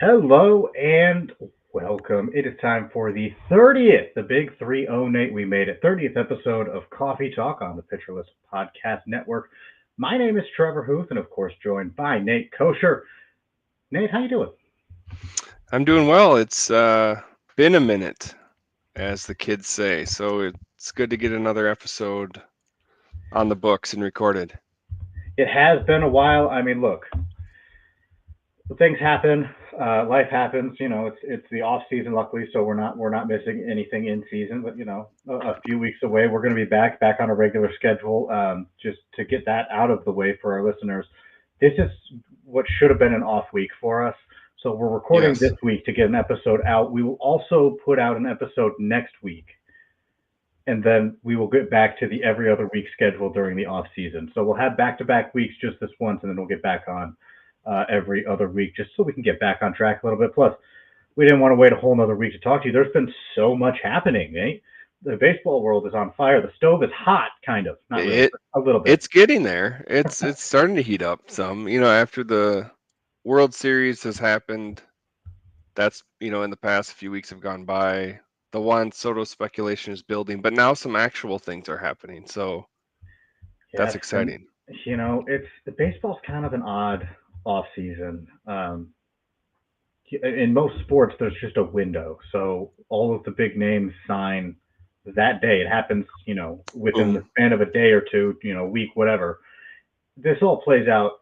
Hello and welcome. It is time for the 30th, the big 3-0, Nate. We made it. 30th episode of Coffee Talk on the Pitcherless Podcast Network. My name is Trevor Hooth, and of course, joined by Nate Kosher. Nate, how you doing? I'm doing well. It's been a minute, as the kids say. So it's good to get another episode on the books and recorded. It has been a while. I mean, look, things happen. Life happens. It's the off season, luckily, so we're not missing anything in season. But a few weeks away, we're going to be back on a regular schedule. Just to get that out of the way for our listeners, this is what should have been an off week for us. So we're recording this Yes. week to get an episode out. We will also put out an episode next week, and then we will get back to the every other week schedule during the off season. So we'll have back to back weeks just this once, and then we'll get back on every other week just so we can get back on track a little bit. Plus, we didn't want to wait a whole another week to talk to you. There's been so much happening, Nate. The baseball world is on fire. The stove is hot, kind of. Not really, It but a little bit. it's getting there. It's starting to heat up some. After the World Series has happened, that's in the past few weeks have gone by. The Juan Soto speculation is building, but now some actual things are happening. So that's Yes, and exciting. it's the baseball's kind of an odd off season. In most sports, there's just a window. So all of the big names sign that day. It happens, within the Boom. span of a day or two, week, whatever. This all plays out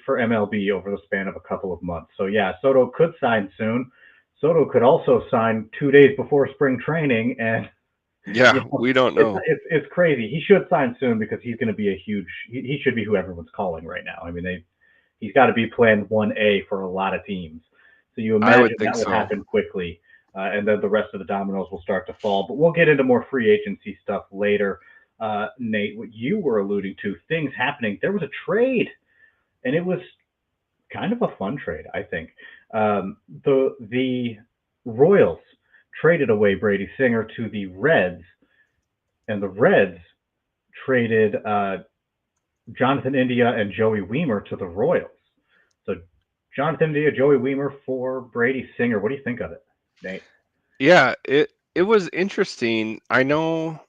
for MLB over the span of a couple of months. So yeah, Soto could sign soon. Soto could also sign 2 days before spring training, and Yeah, we don't it's know. it's crazy. He should sign soon because he's going to be a huge. He should be who everyone's calling right now. I mean, he's got to be plan 1A for a lot of teams. So you I would imagine think that would so. happen quickly, and then the rest of the dominoes will start to fall. But we'll get into more free agency stuff later. Nate, what you were alluding to, things happening. There was a trade, and it was kind of a fun trade, I think. The Royals traded away Brady Singer to the Reds, and the Reds traded Jonathan India and Joey Weimer to the Royals. So Jonathan India, Joey Weimer for Brady Singer. What do you think of it, Nate? Yeah, it was interesting. I know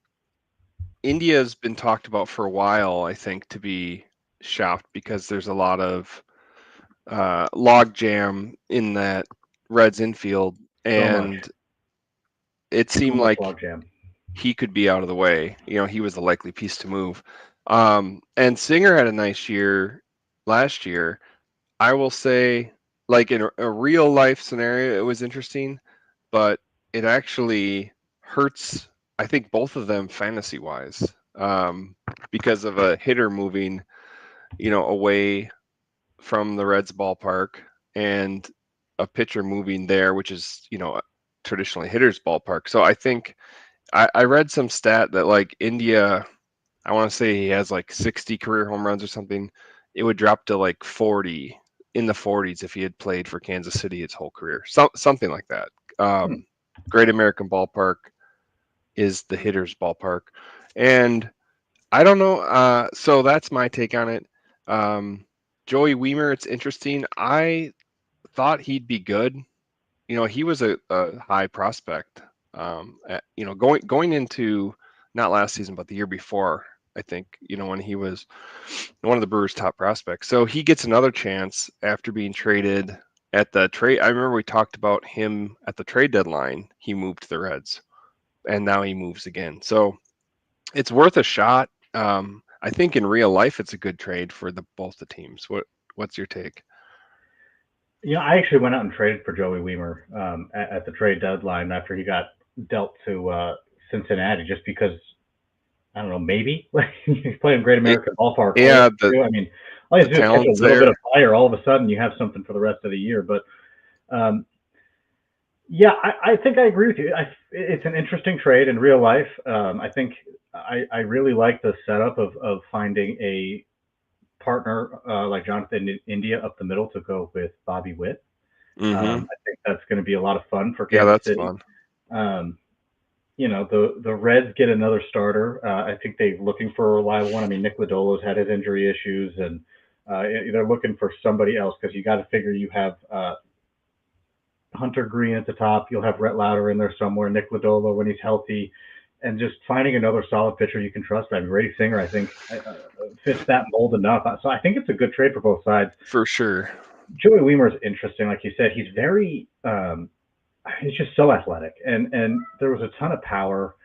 India's been talked about for a while, I think, to be shopped because there's a lot of log jam in that Reds infield, So much, and it so seemed much like logjam. he could be out of the way. He was the likely piece to move. And Singer had a nice year last year. I will say, like in a real life scenario, it was interesting, but it actually hurts, I think, both of them fantasy wise, because of a hitter moving, away from the Reds ballpark and a pitcher moving there, which is, traditionally hitter's ballpark. So I think I read some stat that like India, I want to say he has like 60 career home runs or something. It would drop to like 40 in the 40s if he had played for Kansas City his whole career. Something like that. Hmm. Great American Ballpark is the hitter's ballpark. And I don't know. So that's my take on it. Um, Joey Weimer, it's interesting. I thought he'd be good. He was a high prospect. Going into not last season, but the year before, I think, when he was one of the Brewers' top prospects. So he gets another chance after being traded at the trade. I remember we talked about him at the trade deadline. He moved to the Reds, and now he moves again. So it's worth a shot. I think in real life, it's a good trade for both the teams. What's your take? I actually went out and traded for Joey Weimer at the trade deadline after he got dealt to Cincinnati, just because I don't know, maybe he's playing Great It, American Ballpark. All you yeah, have to do, I mean, all you the have to do is catch a talent's little bit there. of fire. All of a sudden, you have something for the rest of the year. But um, yeah, I think I agree with you. It's an interesting trade in real life. I think I really like the setup of finding a partner like Jonathan India up the middle to go with Bobby Witt. Hmm. I think that's going to be a lot of fun for Yeah, Kansas that's City. fun. Um, the Reds get another starter. I think they're looking for a reliable one. I mean, Nick Lodolo's had his injury issues, and they're looking for somebody else because you got to figure you have Hunter Green at the top. You'll have Rhett Lauder in there somewhere, Nick Lodolo when he's healthy, and just finding another solid pitcher you can trust. I mean, Brady Singer, I think, fits that mold enough. So I think it's a good trade for both sides. For sure. Joey Weimer is interesting, like you said. He's very, he's just so athletic, and there was a ton of power,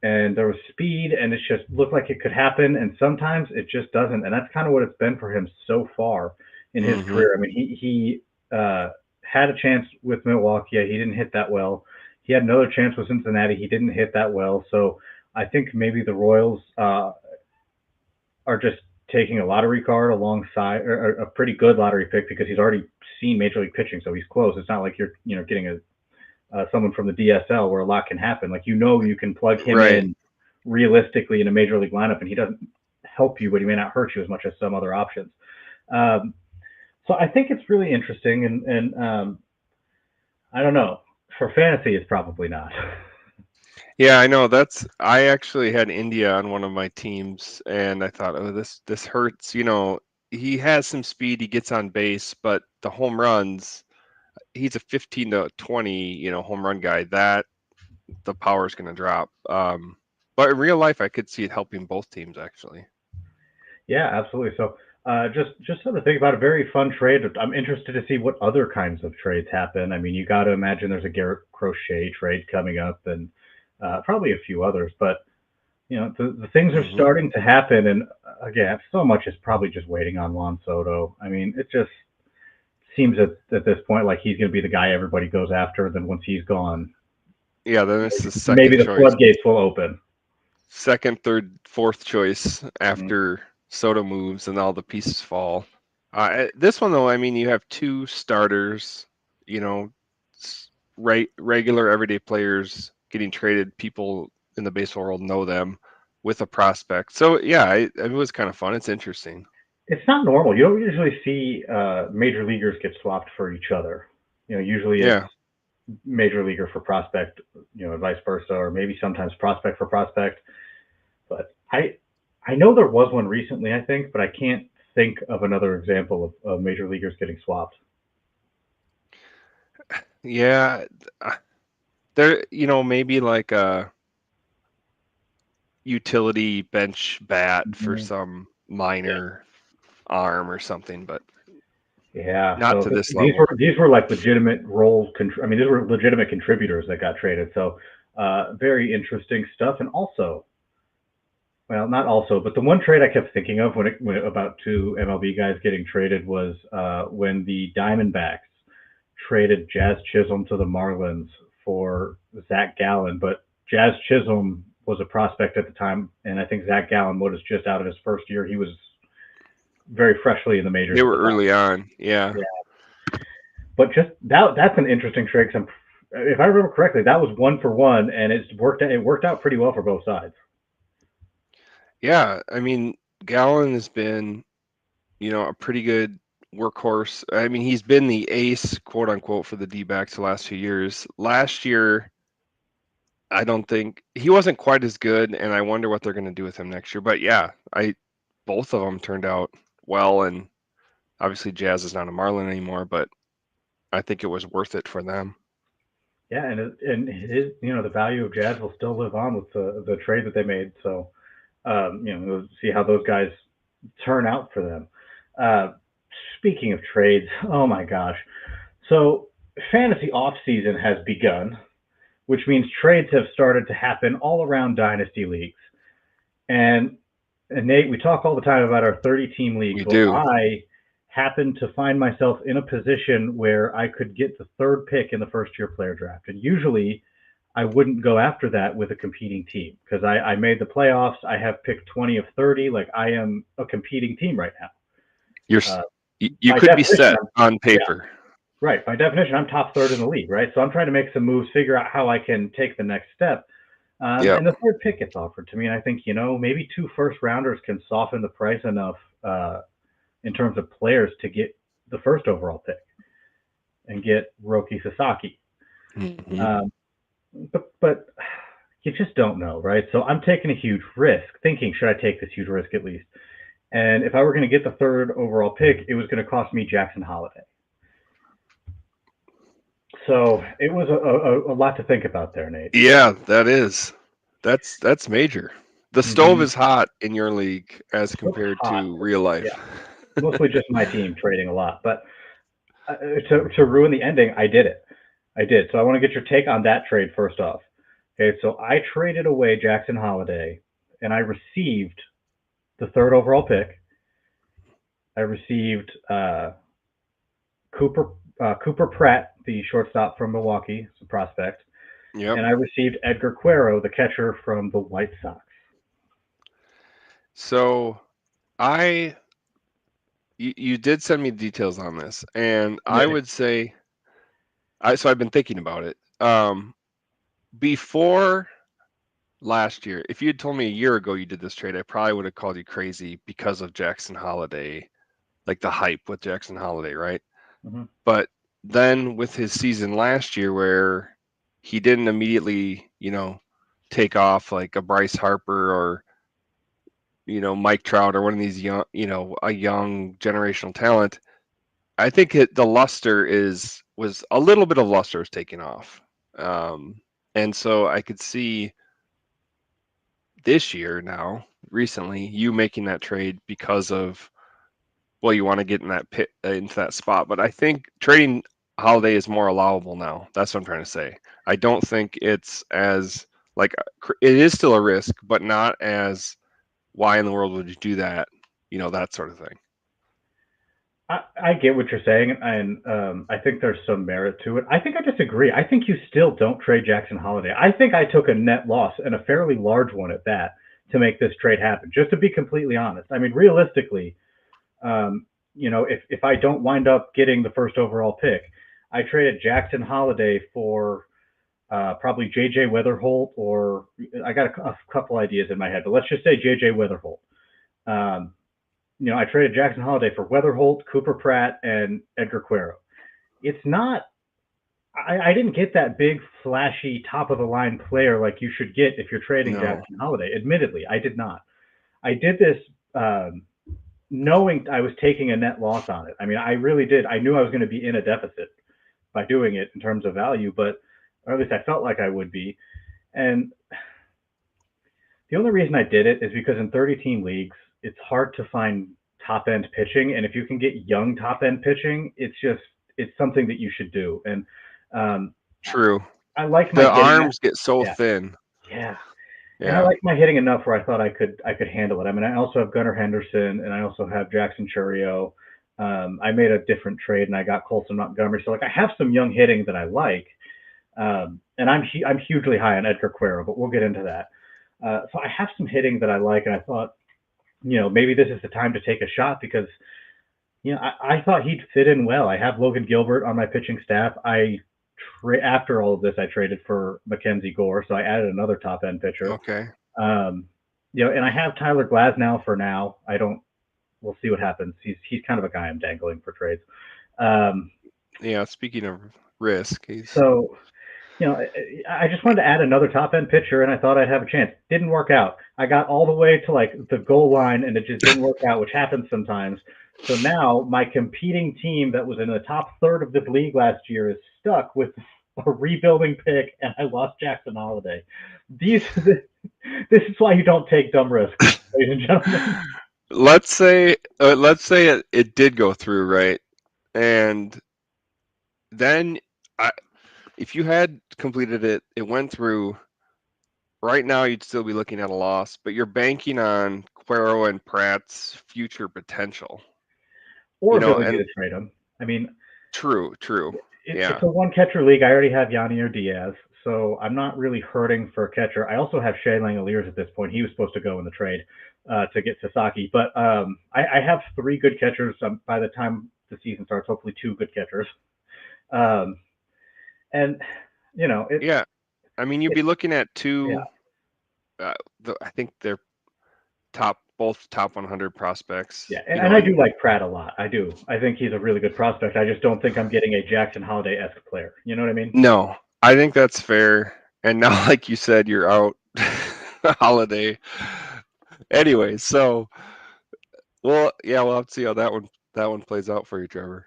and there was speed, and it just looked like it could happen, and sometimes it just doesn't, and that's kind of what it's been for him so far in his career. I mean, he had a chance with Milwaukee. He didn't hit that well. He had another chance with Cincinnati. He didn't hit that well. So I think maybe the Royals are just taking a lottery card alongside, or a pretty good lottery pick, because he's already seen Major League pitching, so he's close. It's not like you're getting someone from the DSL where a lot can happen. Like, you can plug him in realistically in a Major League lineup, and he doesn't help you, but he may not hurt you as much as some other options. So I think it's really interesting, and I don't know. For fantasy, it's probably not. Yeah, I know. I actually had India on one of my teams, and I thought, oh, this hurts. He has some speed. He gets on base, but the home runs, he's a 15 to 20, home run guy. That the power is going to drop. But in real life, I could see it helping both teams actually. Yeah, absolutely. So just something to think about. A very fun trade. I'm interested to see what other kinds of trades happen. I mean, you got to imagine there's a Garrett Crochet trade coming up, and probably a few others. But the things are starting to happen, and again, so much is probably just waiting on Juan Soto. I mean, it just seems at this point like he's going to be the guy everybody goes after. Then once he's gone, yeah, then it's the second maybe the choice. floodgates will open. Second, third, fourth choice after Soto moves and all the pieces fall. This one, though, I mean, you have two starters, regular everyday players getting traded. People in the baseball world know them with a prospect. So, yeah, it was kind of fun. It's interesting. It's not normal. You don't usually see major leaguers get swapped for each other. Usually it's major leaguer for prospect, and vice versa, or maybe sometimes prospect for prospect. But I know there was one recently, I think, but I can't think of another example of major leaguers getting swapped. Yeah, there, maybe like a utility bench bat for some minor arm or something, but not to this level. These were like legitimate role. I mean, these were legitimate contributors that got traded. So very interesting stuff. And also, well, not also, but the one trade I kept thinking of when about two MLB guys getting traded was when the Diamondbacks traded Jazz Chisholm to the Marlins for Zach Gallen. But Jazz Chisholm was a prospect at the time, and I think Zach Gallen was just out of his first year. He was very freshly in the majors. They were early on, yeah. But just that's an interesting trade. If I remember correctly, that was 1-for-1, and it worked out pretty well for both sides. Yeah, I mean, Gallen has been, a pretty good workhorse. I mean, he's been the ace, quote unquote, for the D-backs the last few years. Last year, I don't think he wasn't quite as good, and I wonder what they're going to do with him next year. But yeah, both of them turned out well, and obviously Jazz is not a Marlin anymore, but I think it was worth it for them. Yeah, and his the value of Jazz will still live on with the trade that they made. So we'll see how those guys turn out for them. Speaking of trades, oh my gosh. So fantasy off season has begun, which means trades have started to happen all around dynasty leagues. And Nate, we talk all the time about our 30-team leagues. I happen to find myself in a position where I could get the third pick in the first-year player draft. And usually I wouldn't go after that with a competing team because I made the playoffs. I have picked 20 of 30. Like, I am a competing team right now. You could be set on paper. Yeah, right. By definition, I'm top third in the league, right? So I'm trying to make some moves, figure out how I can take the next step. And the third pick gets offered to me. And I think, maybe 2 first-rounders can soften the price enough in terms of players to get the first overall pick and get Roki Sasaki. But you just don't know, right? So I'm taking a huge risk, thinking, should I take this huge risk at least? And if I were going to get the third overall pick, it was going to cost me Jackson Holliday. So it was a lot to think about there, Nate. Yeah, that's major. The stove Hmm. is hot in your league as So compared hot. to real Yeah, life. mostly just my team trading a lot, but to ruin the ending, I did it. I did. So I want to get your take on that trade first off. Okay, so I traded away Jackson Holiday, and I received the third overall pick. I received Cooper Pratt, the shortstop from Milwaukee, it's a prospect, Yep. and I received Edgar Cuero, the catcher from the White Sox. So I you did send me details on this, and I Yeah. would say so I've been thinking about it. Before last year, if you had told me a year ago you did this trade, I probably would have called you crazy because of Jackson Holiday, like the hype with Jackson Holiday, right? Hmm. But then with his season last year where he didn't immediately, take off like a Bryce Harper or, Mike Trout or one of these young, a young generational talent, I think the luster was a little bit of luster is taking off. And so I could see this year now, recently, you making that trade because of, well, you want to get in that pit into that spot. But I think trading Holiday is more allowable now. That's what I'm trying to say. I don't think it's as like it is still a risk, but not as why in the world would you do that? That sort of thing. I get what you're saying, and I think there's some merit to it. I think I disagree. I think you still don't trade Jackson Holiday. I think I took a net loss, and a fairly large one at that, to make this trade happen. Just to be completely honest, I mean, realistically, if I don't wind up getting the first overall pick, I traded Jackson Holiday for probably JJ Weatherholt, or I got a couple ideas in my head, but let's just say JJ Weatherholt. Um, I traded Jackson Holiday for Weatherholt, Cooper Pratt, and Edgar Cuero. It's not. I didn't get that big, flashy, top of the line player like you should get if you're trading No, Jackson Holiday. Admittedly, I did not. I did this knowing I was taking a net loss on it. I mean, I really did. I knew I was going to be in a deficit by doing it in terms of value, but or at least I felt like I would be. And the only reason I did it is because in 30 team leagues, it's hard to find top end pitching, and if you can get young top end pitching, it's something that you should do. And um, true. I liked my The hitting. arms get so Yeah, thin. yeah, and I Yeah. liked my hitting enough where I thought I could handle it. I mean, I also have Gunnar Henderson, and I also have Jackson Churio. I made a different trade, and I got Colson Montgomery. So like, I have some young hitting that I like, and I'm hugely high on Edgar Cuero, but we'll get into that. So I have some hitting that I like, and I thought, maybe this is the time to take a shot because, I thought he'd fit in well. I have Logan Gilbert on my pitching staff. After all of this, I traded for Mackenzie Gore, so I added another top end pitcher. Okay. Um, and I have Tyler Glasnow for now. I don't. We'll see what happens. He's kind of a guy I'm dangling for trades. Um, Yeah. Speaking of risk, he's so I just wanted to add another top end pitcher, and I thought I'd have a chance. Didn't work out. I got all the way to like the goal line, and it just didn't work out, which happens sometimes. So now my competing team that was in the top third of this league last year is stuck with a rebuilding pick, and I lost Jackson Holiday. This is why you don't take dumb risks, ladies and gentlemen. let's say it did go through, right? And then I, if you had completed it, it went through. Right now, you'd still be looking at a loss, but you're banking on Cuero and Pratt's future potential. Or ability And to trade them. I mean, true. it's Yeah. a one catcher league. I already have Yanier Diaz, so I'm not really hurting for a catcher. I also have Shea Langoliers at this point. He was supposed to go in the trade to get Sasaki, but I have three good catchers by the time the season starts. Hopefully, two good catchers. Um, and Yeah. I mean, you'd it be looking at yeah, two. I think they're both top 100 prospects. yeah, and I do like Pratt a lot. I do. I think he's a really good prospect. I just don't think I'm getting a Jackson Holiday esque player. You know what I mean? No, I think that's fair. And now, like you said, you're out holiday. Anyway, so well, yeah, we'll have to see how that one plays out for you, Trevor.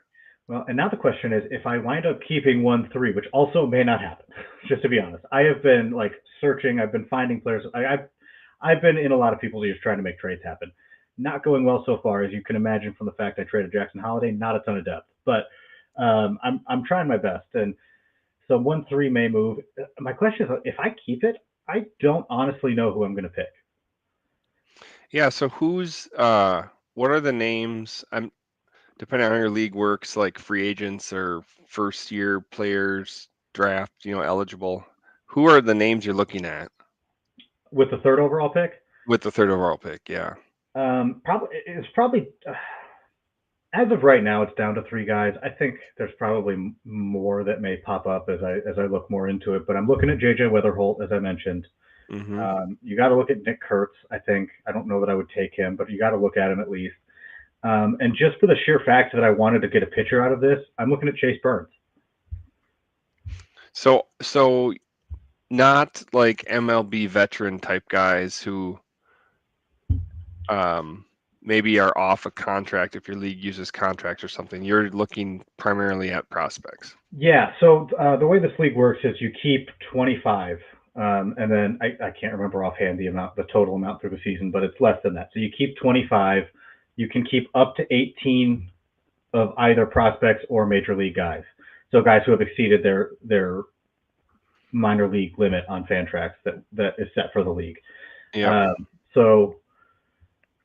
Well, and now the question is, if I wind up keeping 1-3, which also may not happen, just to be honest, I have been like searching. I've been finding players. I've been in a lot of people's ears trying to make trades happen. Not going well so far, as you can imagine from the fact I traded Jackson Holiday. Not a ton of depth, but I'm trying my best. And so 1-3 may move. My question is, if I keep it, I don't honestly know who I'm going to pick. Yeah. So what are the names? I'm depending on how your league works, like free agents or first year players draft, eligible. Who are the names you're looking at With the third overall pick, with the third overall pick? Yeah. probably as of right now, it's down to three guys. I think there's probably more that may pop up as I look more into it. But I'm looking at JJ Weatherholt, as I mentioned. Mm-hmm. You got to look at Nick Kurtz. I don't know that I would take him, but you got to look at him at least. And just for the sheer fact that I wanted to get a pitcher out of this, I'm looking at Chase Burns. So not like MLB veteran type guys who maybe are off a contract if your league uses contracts or something. You're looking primarily at prospects. Yeah. So the way this league works is you keep 25, and then I can't remember offhand the total amount through the season, but it's less than that. So you keep 25. You can keep up to 18 of either prospects or major league guys. So guys who have exceeded their minor league limit on Fantrax that is set for the league. Yeah. So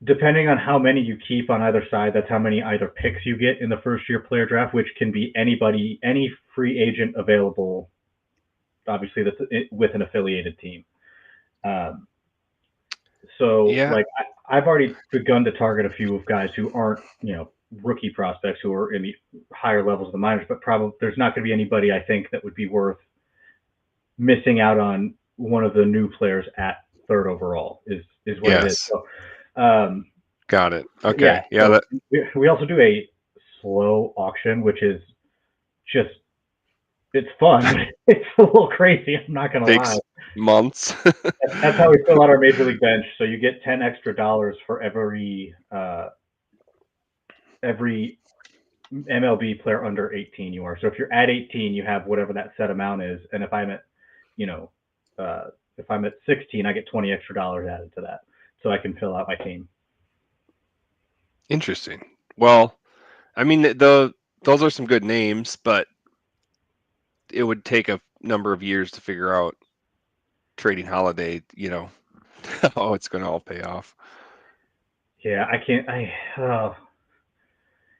depending on how many you keep on either side, that's how many either picks you get in the first year player draft, which can be anybody, any free agent available, obviously that's with an affiliated team. Yeah. Like I've already begun to target a few of guys who aren't, rookie prospects who are in the higher levels of the minors, but probably there's not going to be anybody I think that would be worth missing out on one of the new players at third overall is what it is. Yes. So, Got it. Okay. Yeah. So we also do a slow auction, which is just it's fun. It's a little crazy. I'm not gonna takes lie. months. That's how we fill out our major league bench. So you get $10 extra for every MLB player under 18 you are. So if you're at 18, you have whatever that set amount is, and if I'm at, if I'm at 16, I get $20 extra added to that, so I can fill out my team. Interesting. Well, I mean, those are some good names, but it would take a number of years to figure out trading Holiday, how it's going to all pay off. Yeah, I can't.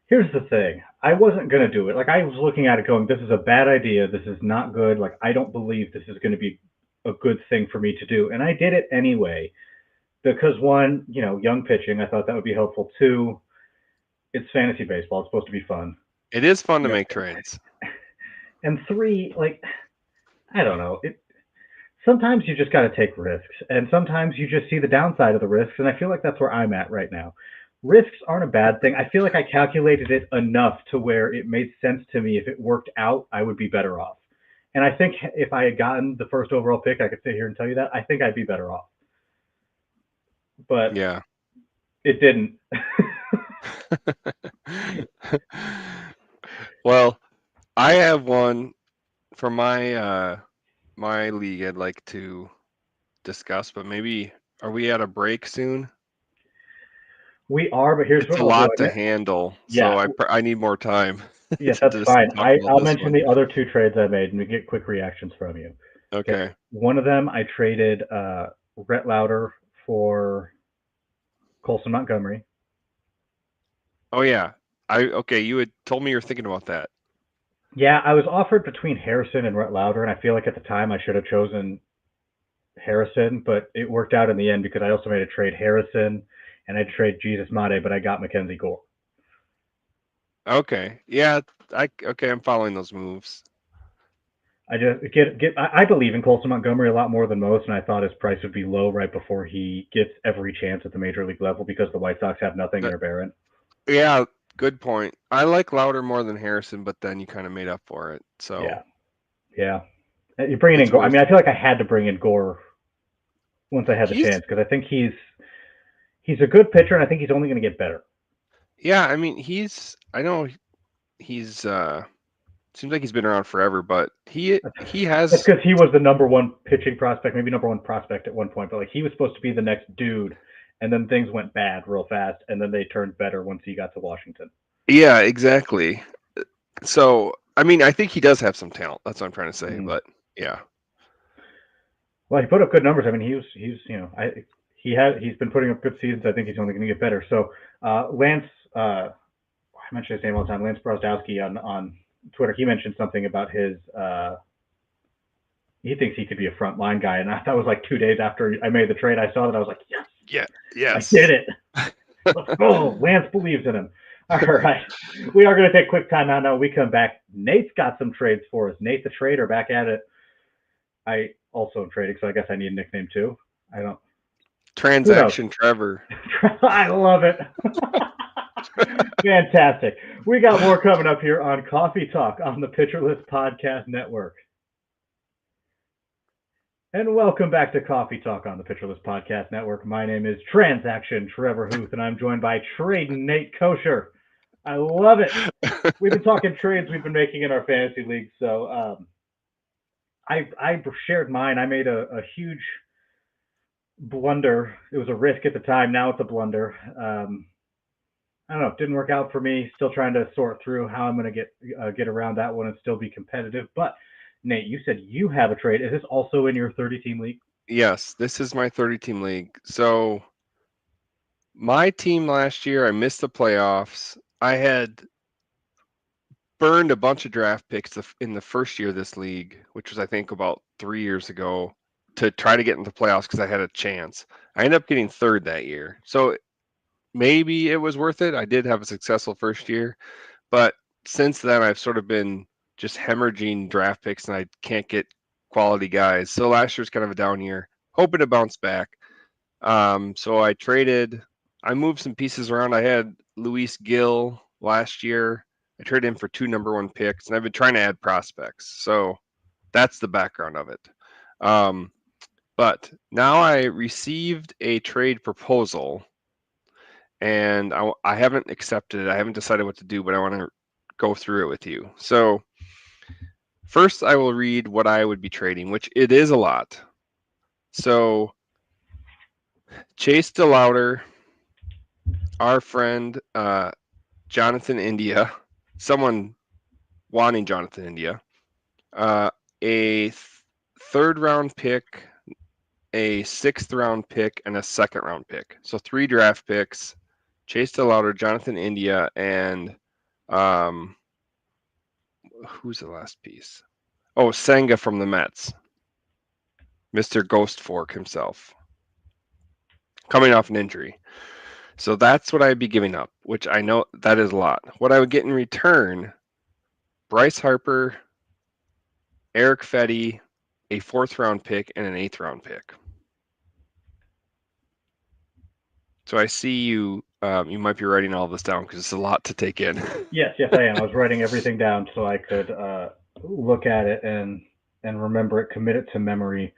Here's the thing. I wasn't gonna do it. Like I was looking at it, going, "This is a bad idea. This is not good. Like I don't believe this is going to be a good thing for me to do." And I did it anyway because one, young pitching. I thought that would be helpful. Two, it's fantasy baseball. It's supposed to be fun. It is fun to make trades. And three, like I don't know. Sometimes you just got to take risks, and sometimes you just see the downside of the risks. And I feel like that's where I'm at right now. Risks aren't a bad thing. I feel like I calculated it enough to where it made sense to me. If it worked out, I would be better off. And I think if I had gotten the first overall pick, I could sit here and tell you that. I think I'd be better off. But yeah, it didn't. Well, I have one for my my league I'd like to discuss, but maybe are we at a break soon? We are, but here's It's what a I'll do. lot to handle, Yeah, so I need more time yeah, to that's just fine. talk about I'll this mention one. the other two trades I made, and we get quick reactions from you. Okay. One of them, I traded Rhett Lauder for Colson Montgomery. Oh yeah. Okay, you had told me you were thinking about that. Yeah, I was offered between Harrison and Rhett Lauder, and I feel like at the time I should have chosen Harrison, but it worked out in the end because I also made a trade Harrison and I trade Jesus Mate, but I got Mackenzie Gore. Okay. Yeah, I'm following those moves. I just I believe in Colson Montgomery a lot more than most, and I thought his price would be low right before he gets every chance at the major league level because the White Sox have nothing and are barren. Yeah, good point. I like Lauder more than Harrison, but then you kind of made up for it. So yeah. You're bringing in Gore. I mean, I feel like I had to bring in Gore once I had the chance because I think he's a good pitcher, and I think he's only going to get better. Yeah, I mean, I know he's seems like he's been around forever, but he That's has. because he was the number one pitching prospect, maybe number one prospect at one point, but like he was supposed to be the next dude, and then things went bad real fast, and then they turned better once he got to Washington. Yeah, exactly. So, I mean, I think he does have some talent. That's what I'm trying to say. Mm-hmm. But yeah, Well, he put up good numbers. I mean, he's been putting up good seasons. I think he's only going to get better. So Lance, I mention his name all the time. Lance Brozdowski on Twitter, he mentioned something about his. He thinks he could be a frontline guy, and that was like 2 days after I made the trade. I saw that. I was like, yes, I yes. did it. Let's go. Lance believes in him. All right. We are going to take a quick time out now. We come back. Nate's got some trades for us. Nate the Trader back at it. I also am trading, so I guess I need a nickname too. I don't. Transaction Trevor. I love it. Fantastic. We got more coming up here on Coffee Talk on the Pitcher List Podcast Network. And welcome back to Coffee Talk on the Pitcher List Podcast Network. My name is Transaction Trevor Hooth, and I'm joined by Trading Nate Kosher. I love it. We've been talking trades we've been making in our fantasy league. So I shared mine. I made a huge blunder. It was a risk at the time. Now it's a blunder. I don't know. It didn't work out for me. Still trying to sort through how I'm going to get around that one and still be competitive. But Nate, you said you have a trade. Is this also in your 30-team league? Yes, this is my 30-team league. So my team last year, I missed the playoffs. I had burned a bunch of draft picks in the first year of this league, which was I think about 3 years ago, to try to get into the playoffs because I had a chance. I ended up getting third that year. So maybe it was worth it. I did have a successful first year, but since then I've sort of been just hemorrhaging draft picks and I can't get quality guys. So last year's kind of a down year, hoping to bounce back. So I moved some pieces around. I had Luis Gill last year. I traded him for 2 number 1 picks, and I've been trying to add prospects. So that's the background of it. But now I received a trade proposal, and I haven't accepted it. I haven't decided what to do, but I want to go through it with you. So first, I will read what I would be trading, which it is a lot. So Chase DeLauter, our friend Jonathan India, someone wanting Jonathan India, a third round pick, a 6th round pick, and a 2nd round pick. So 3 draft picks: Chase DeLauter, Jonathan India, and who's the last piece? Oh, Senga from the Mets, Mr. Ghost Fork himself, coming off an injury. So that's what I'd be giving up, which I know that is a lot. What I would get in return: Bryce Harper, Eric Fetty, a 4th round pick, and an 8th round pick. So I see you. You might be writing all this down because it's a lot to take in. Yes, I am. I was writing everything down so I could look at it and remember it, commit it to memory.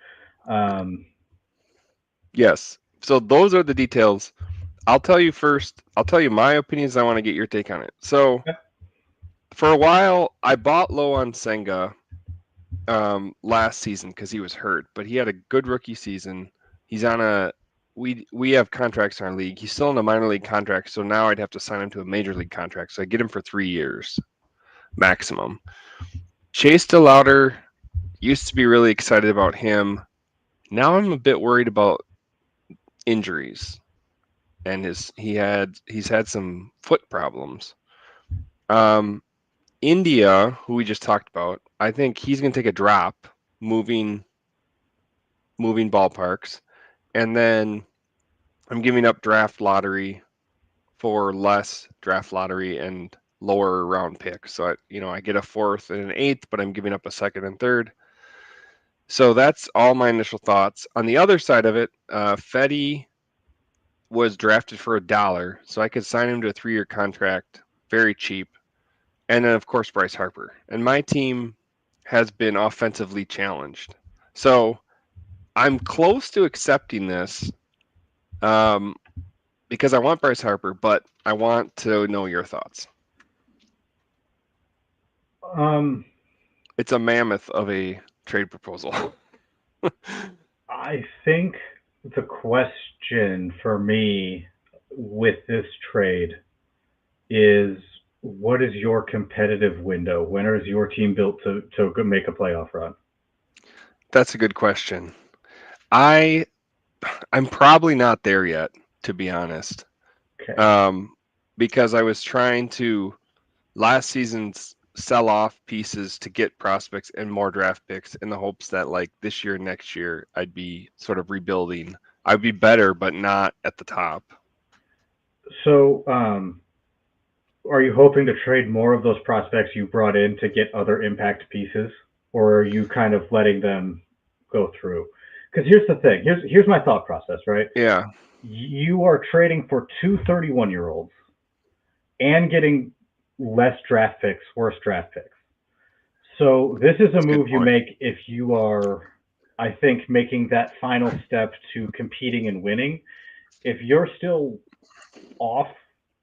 Yes. So those are the details. I'll tell you first. I'll tell you my opinions. I want to get your take on it. So for a while, I bought low on Senga last season because he was hurt, but he had a good rookie season. He's on a we have contracts in our league. He's still in a minor league contract, so now I'd have to sign him to a major league contract. So I get him for 3 years maximum. Chase DeLauter, used to be really excited about him. Now I'm a bit worried about injuries, and he's had some foot problems. India, who we just talked about, I think he's going to take a drop moving ballparks, and then I'm giving up draft lottery for less draft lottery and lower round picks. So I get a 4th and an 8th, but I'm giving up a 2nd and 3rd. So that's all my initial thoughts. On the other side of it, Fetty was drafted for $1, so I could sign him to a 3-year contract very cheap. And then, of course, Bryce Harper. And my team has been offensively challenged. So I'm close to accepting this because I want Bryce Harper, but I want to know your thoughts. Um, It's a mammoth of a trade proposal. I think the question for me with this trade is what is your competitive window? When is your team built to make a playoff run? That's a good question. I I'm probably not there yet, to be honest. Okay. Um, because I was trying to last season's sell off pieces to get prospects and more draft picks in the hopes that like this year, next year, I'd be sort of rebuilding. I'd be better, but not at the top. So, are you hoping to trade more of those prospects you brought in to get other impact pieces, or are you kind of letting them go through? Because here's the thing. Here's my thought process. Right. Yeah, You are trading for two 31-year-olds and getting less draft picks, worse draft picks. So this is a that's a good move you point. make if you are, I think, making that final step to competing and winning. If you're still off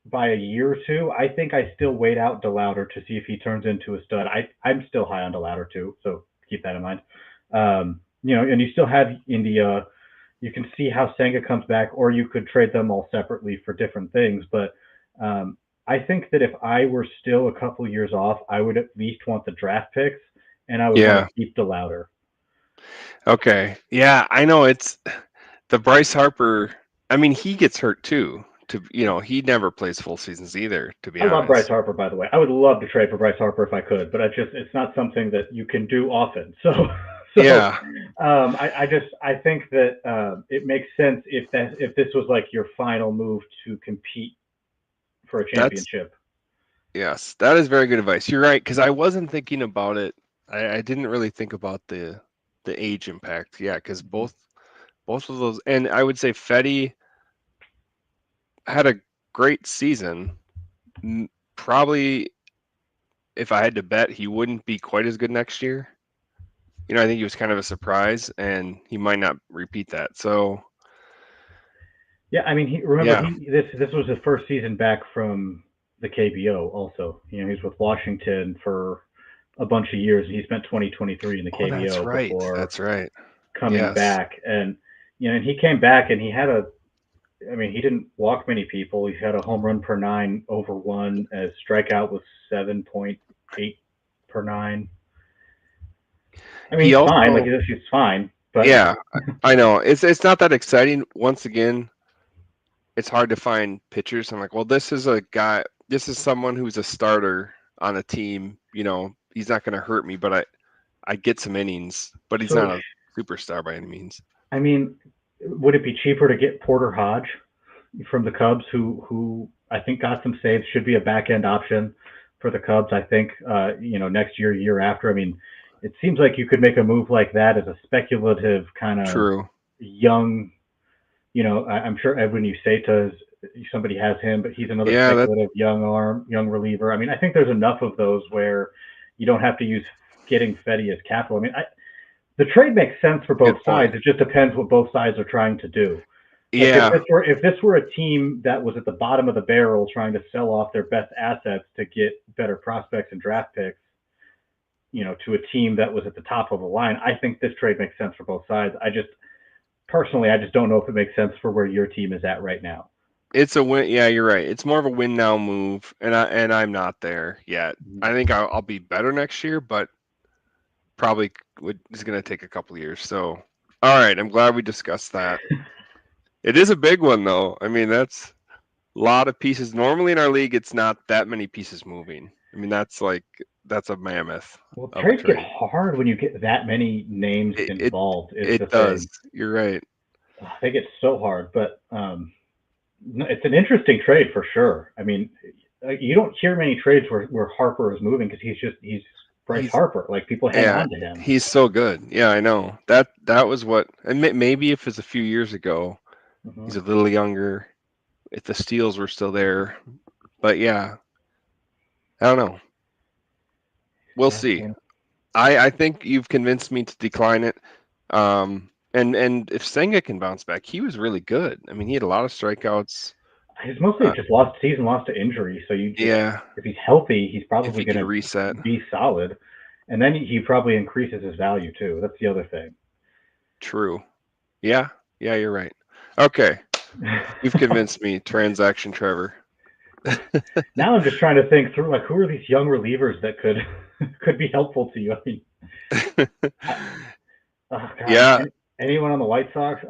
by a year or two, I think I still wait out DeLauder to see if he turns into a stud. I'm still high on DeLauder too, so keep that in mind. And you still have India. You can see how Senga comes back, or you could trade them all separately for different things. But um, I think that if I were still a couple years off, I would at least want the draft picks, and I would want to Yeah. keep DeLauder. Okay. Yeah, I know it's the Bryce Harper. I mean, he gets hurt too. He never plays full seasons either, to be I love Bryce honest. Harper, by the way. I would love to trade for Bryce Harper if I could, but it's not something that you can do often. So so Yeah, I think that it makes sense if this was like your final move to compete for a that's championship. yes, that is very good advice. You're right, because I wasn't thinking about it. I didn't really think about the age impact. Yeah, because Mhm. both of those, and I would say Fetty had a great season. Probably, if I had to bet, he wouldn't be quite as good next year. I think he was kind of a surprise, and he might not repeat that. So, Yeah, I mean, remember yeah. this was his first season back from the KBO. Also, he's with Washington for a bunch of years. He spent 2023 in the Oh, that's KBO right. before That's right. coming Yes. back, and he came back and he had a. I mean, he didn't walk many people. He had a home run per nine over one. His strikeout was 7.8 per nine. I mean, He he's fine. Like also, he's fine, but yeah, I know. It's not that exciting. Once again, it's hard to find pitchers. I'm like, well, this is a guy. This is someone who's a starter on a team. He's not going to hurt me, but I get some innings. But he's so not a superstar by any means. I mean, would it be cheaper to get Porter Hodge from the Cubs, who I think got some saves, should be a back end option for the Cubs. I think next year, year after. I mean, it seems like you could make a move like that as a speculative kind of True. young. I'm sure Edwin Useta somebody has him, but he's another Yeah. That. speculative young arm, young reliever. I mean, I think there's enough of those where you don't have to use getting Fetty as capital. I mean, the trade makes sense for both Good point. sides. It just depends what both sides are trying to do. Like Yeah. if this were a team that was at the bottom of the barrel trying to sell off their best assets to get better prospects and draft picks, to a team that was at the top of the line, I think this trade makes sense for both sides. I just don't know if it makes sense for where your team is at right now. It's a win. Yeah, you're right. It's more of a win now move, and I'm not there yet. I think I'll be better next year, but probably is going to take a couple years. So, all right, I'm glad we discussed that. It is a big one, though. I mean, that's a lot of pieces. Normally in our league, it's not that many pieces moving. I mean, that's a mammoth Well, of a trades get trade. hard when you get that many names It it, involved. Is the it does. thing. You're right. They get so hard, but it's an interesting trade for sure. I mean, you don't hear many trades where Harper is moving because he's Bryce He's Harper. Like people hang yeah, on to him. he's so good. Yeah, I know. That was what. And maybe if it's a few years ago, Hmm. he's a little younger. If the steals were still there, but yeah, I don't know. We'll Yeah, see. man. I think you've convinced me to decline it. And if Senga can bounce back, he was really good. I mean, he had a lot of strikeouts. He's mostly just lost to injury. So you just, Yeah, if he's healthy, he's if probably he going could to reset. be solid, and then he probably increases his value too. That's the other thing. True. Yeah, you're right. Okay, you've convinced me. Transaction Trevor. Now I'm just trying to think through, like, who are these young relievers that could could be helpful to you? I mean, I, oh God, Yeah, anyone on the White Sox?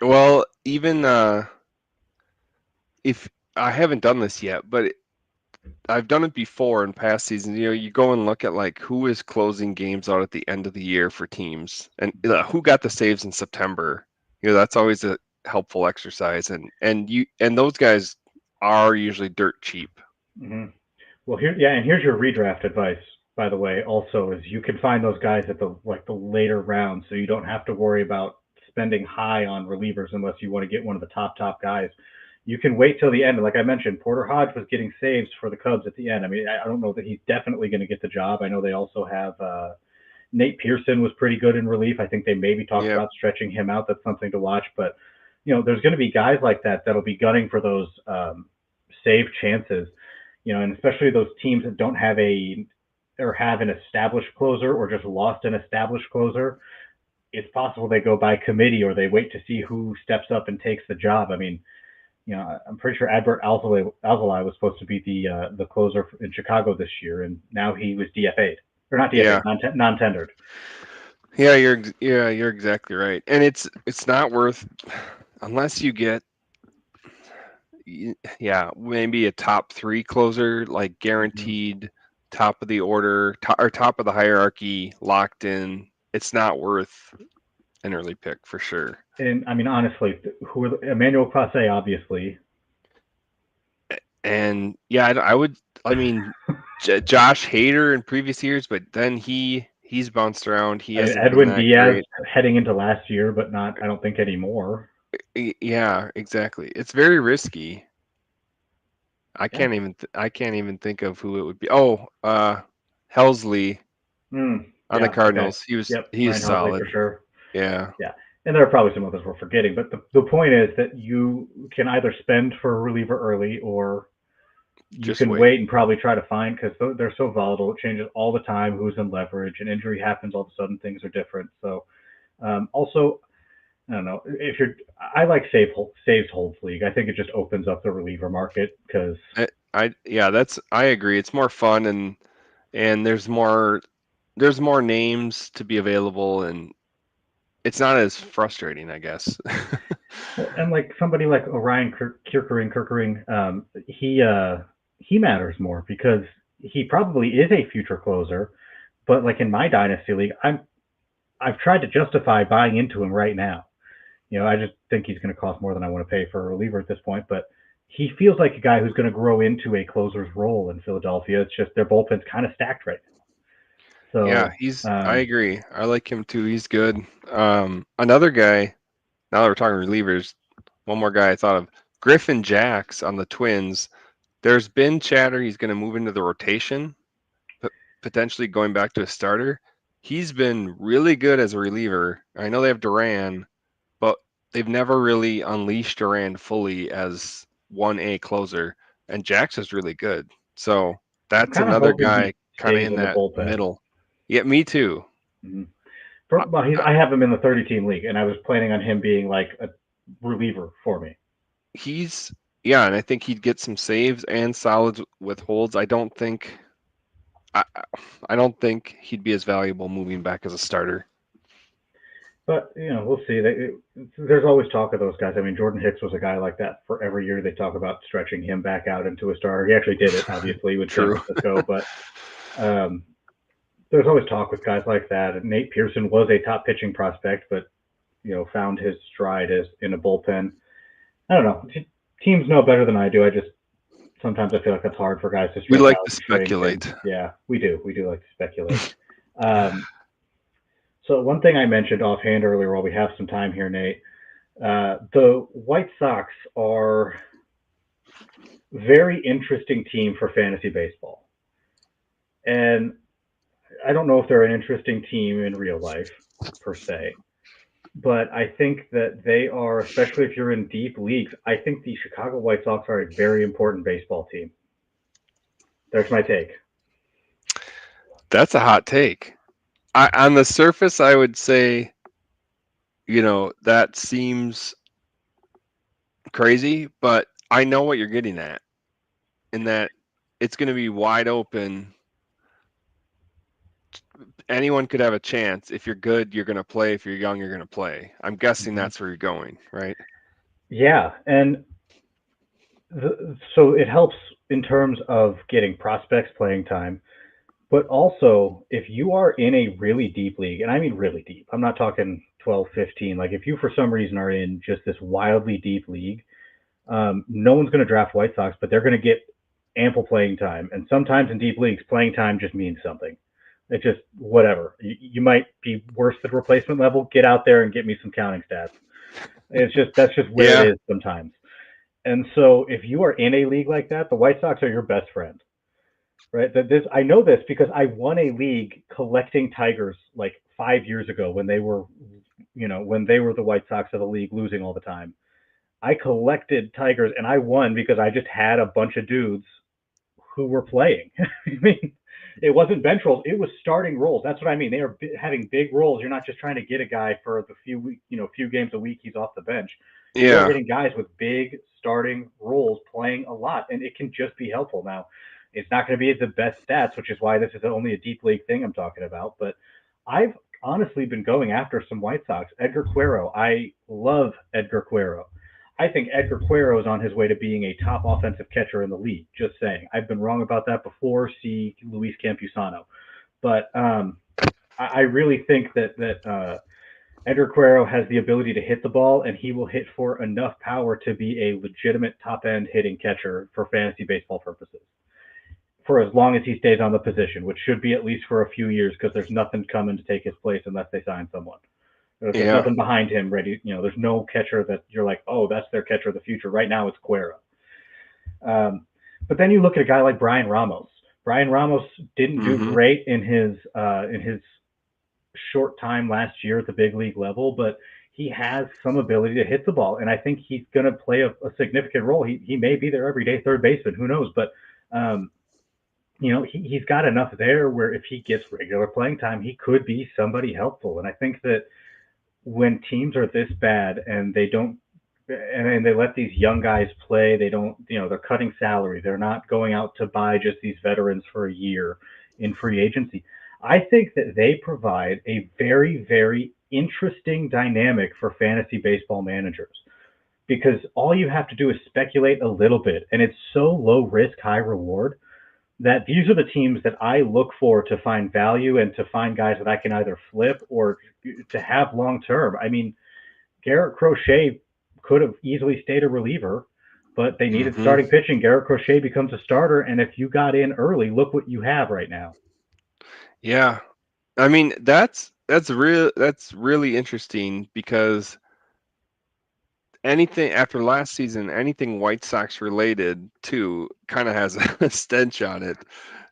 well, even if I haven't done this yet, but I've done it before in past seasons. You go and look at like who is closing games out at the end of the year for teams, and who got the saves in September. That's always a helpful exercise, and those guys are usually dirt cheap. hmm Well, and here's your redraft advice, by the way. Also, is you can find those guys at the later rounds, so you don't have to worry about spending high on relievers unless you want to get one of the top guys. You can wait till the end. Like I mentioned, Porter Hodge was getting saves for the Cubs at the end. I mean, I don't know that he's definitely going to get the job. I know they also have Nate Pearson was pretty good in relief. I think they maybe talked Yeah, about stretching him out. That's something to watch. But there's going to be guys like that that'll be gunning for those save chances. And especially those teams that don't have have an established closer or just lost an established closer. It's possible they go by committee or they wait to see who steps up and takes the job. I mean, I'm pretty sure Adbert Alzolay was supposed to be the closer in Chicago this year, and now he was DFA'd or not DFA'd, yeah, non-tendered. yeah. You're exactly right, and it's not worth unless you get maybe a top three closer, like Mm-hmm. guaranteed top of the order or top of the hierarchy locked in. It's not worth an early pick for sure. And I mean, honestly, who are Emmanuel Clase, obviously. And yeah, I would. I mean, Josh Hader in previous years, but then he's bounced around. He I mean, hasn't been Edwin that Diaz great. heading into last year, but not, I don't think anymore. Yeah, exactly. It's very risky. Yeah. I can't even think of who it would be. Oh, Helsley on the Yeah. Okay. Cardinals. Yep. He is Ryan Helsley solid. for sure. Yeah, Yeah. And there are probably some others we're forgetting, but the point is that you can either spend for a reliever early or you just can wait. wait and probably try to find, because they're so volatile. It changes all the time. Who's in leverage, and injury happens all of a sudden. Things are different. So, also, I don't know if you're. I like saves holds league. I think it just opens up the reliever market because I agree. It's more fun and there's more names to be available and it's not as frustrating, I guess. well, and like somebody like Orion Kirkering, he matters more because he probably is a future closer. But like in my dynasty league, I've tried to justify buying into him right now. I just think he's going to cost more than I want to pay for a reliever at this point. But he feels like a guy who's going to grow into a closer's role in Philadelphia. It's just their bullpen's kind of stacked right now. Yeah, So, I agree. I like him too. He's good. Another guy, now that we're talking relievers, one more guy I thought of, Griffin Jacks on the Twins. There's been chatter he's going to move into the rotation, potentially going back to a starter. He's been really good as a reliever. I know they have Duran, but they've never really unleashed Duran fully as 1A closer, and Jax is really good. So I'm that's kind of another hoping guy he kind of stays in in the that bullpen. middle. Yeah, me too. Mm-hmm. I, Well, I, I have him in the 30-team league, and I was planning on him being like a reliever for me. he's yeah, and I think he'd get some saves and solids with holds. I, I don't think he'd be as valuable moving back as a starter. But we'll see. There's always talk of those guys. I mean, Jordan Hicks was a guy like that. For every year they talk about stretching him back out into a starter. He actually did it, obviously, with San True. Francisco. But um, there's always talk with guys like that. And Nate Pearson was a top pitching prospect, but found his stride as in a bullpen. I don't know. Teams know better than I do. I just sometimes I feel like it's hard for guys to We stretch like out to and shrink. And speculate. yeah, we do. We do like to speculate. Um, so one thing I mentioned offhand earlier, while we have some time here, Nate, the White Sox are a very interesting team for fantasy baseball, and I don't know if they're an interesting team in real life per se, but I think that they are, especially if you're in deep leagues, I think the Chicago White Sox are a very important baseball team. There's my take. That's a hot take. On the surface, I would say, that seems crazy, but I know what you're getting at, in that it's going to be wide open. Anyone could have a chance. If you're good, you're going to play. If you're young, you're going to play. I'm guessing Mhm. that's where you're going, right? Yeah, and so it helps in terms of getting prospects playing time, but also if you are in a really deep league, and I mean really deep, I'm not talking 12, 15. Like if you for some reason are in just this wildly deep league, no one's going to draft White Sox, but they're going to get ample playing time. And sometimes in deep leagues, playing time just means something. It just whatever. You might be worse than replacement level. Get out there and get me some counting stats. It's just that's just where it Yeah. is sometimes. And so if you are in a league like that, the White Sox are your best friend, right? That this I know this because I won a league collecting Tigers like 5 years ago when they were, when they were the White Sox of the league losing all the time. I collected Tigers and I won because I just had a bunch of dudes who were playing. I mean, it wasn't bench roles; it was starting roles. That's what I mean. They are having big roles. You're not just trying to get a guy for the few games a week he's off the bench. You are Yeah. getting guys with big starting roles playing a lot, and it can just be helpful. Now, it's not going to be the best stats, which is why this is only a deep league thing I'm talking about. But I've honestly been going after some White Sox. Edgar Cuero. I love Edgar Cuero. I think Edgar Cuero is on his way to being a top offensive catcher in the league. Just saying. I've been wrong about that before. See Luis Campusano. But I really think that Edgar Cuero has the ability to hit the ball, and he will hit for enough power to be a legitimate top end hitting catcher for fantasy baseball purposes for as long as he stays on the position, which should be at least for a few years because there's nothing coming to take his place unless they sign someone. There's Yeah. nothing behind him ready. There's no catcher that you're like, oh, that's their catcher of the future. Right now, it's Cuero. But then you look at a guy like Brian Ramos. Brian Ramos didn't do Mm-hmm. great in his short time last year at the big league level, but he has some ability to hit the ball, and I think he's going to play a significant role. He may be their everyday third baseman. Who knows? But um, he's got enough there where if he gets regular playing time, he could be somebody helpful. And I think that when teams are this bad and they don't and they let these young guys play, they don't, they're cutting salary. They're not going out to buy just these veterans for a year in free agency. I think that they provide a very, very interesting dynamic for fantasy baseball managers because all you have to do is speculate a little bit, and it's so low risk, high reward that these are the teams that I look for to find value and to find guys that I can either flip or to have long term. I mean, Garrett Crochet could have easily stayed a reliever, but they needed Mm-hmm. starting pitching. Garrett Crochet becomes a starter, and if you got in early, look what you have right now. Yeah. I mean, that's really interesting because anything after last season, anything White Sox related too kind of has a stench on it.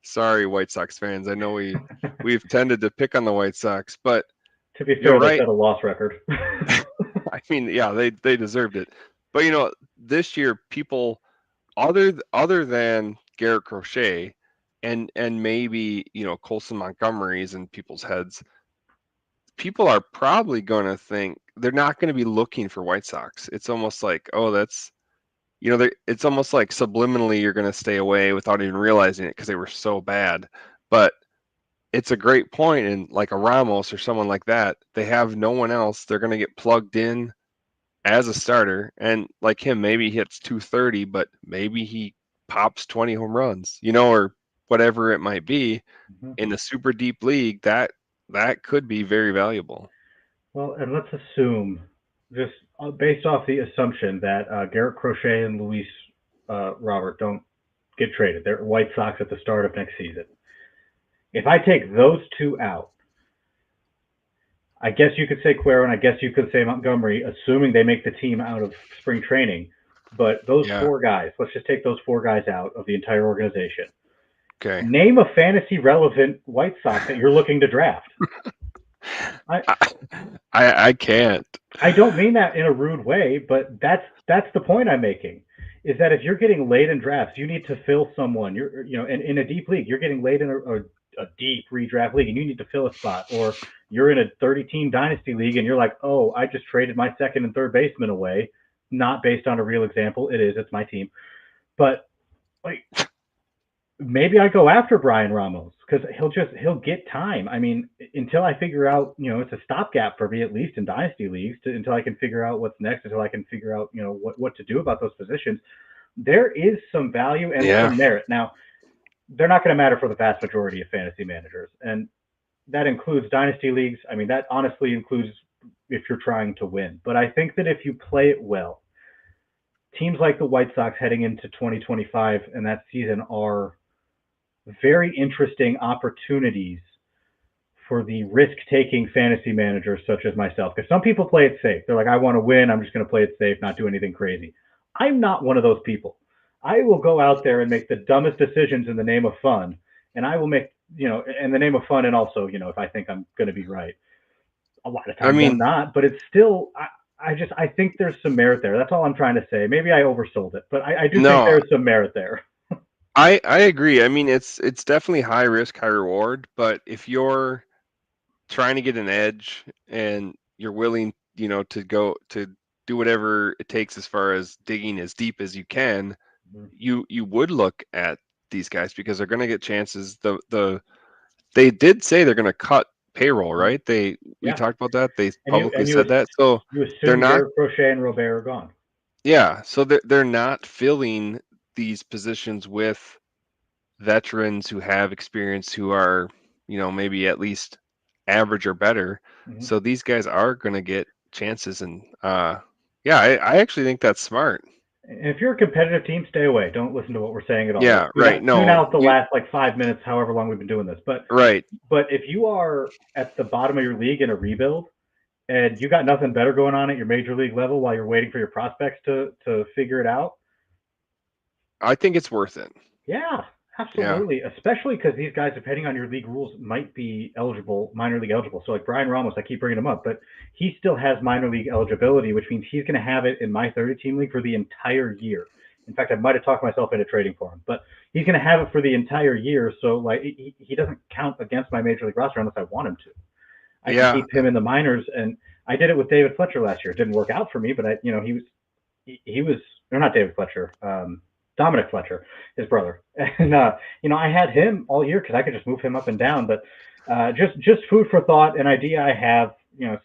Sorry, White Sox fans. I know we've tended to pick on the White Sox, but To be you're fair, they right. set a loss record. I mean, yeah, they deserved it. But this year people other than Garrett Crochet and maybe, Colson Montgomery's in people's heads, people are probably going to think they're not going to be looking for White Sox. It's almost like, oh, that's, it's almost like subliminally you're going to stay away without even realizing it because they were so bad. But it's a great point. And like a Ramos or someone like that, they have no one else. They're going to get plugged in as a starter. And like him, maybe he hits 230, but maybe he pops 20 home runs, or whatever it might be in a super deep league. That could be very valuable. Well, and let's assume, just based off the assumption that Garrett Crochet and Luis Robert don't get traded, they're White Sox at the start of next season. If I take those two out, I guess you could say Cuero and I guess you could say Montgomery, assuming they make the team out of spring training. But those Yeah. four guys, let's just take those four guys out of the entire organization. Okay. Name a fantasy relevant White Sox that you're looking to draft. I I can't. I don't mean that in a rude way, but that's the point I'm making. Is that if you're getting late in drafts, you need to fill someone. You're in a deep league, you're getting late in a deep redraft league, and you need to fill a spot. Or you're in a 30-team dynasty league, and you're like, oh, I just traded my second and third baseman away, not based on a real example. It's my team, but like maybe I go after Brian Ramos because he'll get time. I mean, until I figure out, it's a stopgap for me at least in dynasty leagues until I can figure out what's next, until I can figure out, what to do about those positions. There is some value and Yeah. some merit. Now, they're not going to matter for the vast majority of fantasy managers, and that includes dynasty leagues. I mean, that honestly includes if you're trying to win. But I think that if you play it well, teams like the White Sox heading into 2025 and that season are very interesting opportunities for the risk-taking fantasy managers such as myself. Because some people play it safe. They're like, I want to win. I'm just going to play it safe, not do anything crazy. I'm not one of those people. I will go out there and make the dumbest decisions in the name of fun, and I will make in the name of fun, and also if I think I'm going to be right. A lot of I times I'm mean, not, but it's still. I think there's some merit there. That's all I'm trying to say. Maybe I oversold it, but I do think no, there's some merit there. I agree. I mean, it's definitely high risk, high reward. But if you're trying to get an edge and you're willing, to go to do whatever it takes as far as digging as deep as you can, you would look at these guys because they're going to get chances. They did say they're going to cut payroll, right? We Yeah, talked about that. They and you publicly and you said that. So you they're assume not, Garrett Crochet and Robert are gone. yeah. So they're not filling these positions with veterans who have experience who are, maybe at least average or better. Mm-hmm. So these guys are going to get chances. And yeah, I actually think that's smart. And if you're a competitive team, stay away. Don't listen to what we're saying at all. Like Yeah, right. tune No, out the last like 5 minutes, however long we've been doing this. right. But if you are at the bottom of your league in a rebuild and you got nothing better going on at your major league level while you're waiting for your prospects to figure it out, I think it's worth it. yeah, Yeah. absolutely. Especially because these guys, depending on your league rules, might be eligible, minor league eligible. So like Brian Ramos, I keep bringing him up, but he still has minor league eligibility, which means he's going to have it in my 30-team league for the entire year. In fact, I might have talked myself into trading for him, but he's going to have it for the entire year. So like he doesn't count against my major league roster unless I want him to. I can Yeah. keep him in the minors, and I did it with David Fletcher last year. It didn't work out for me, but he was or not David Fletcher, Dominic Fletcher, his brother, and I had him all year because I could just move him up and down. But just food for thought, an idea I have,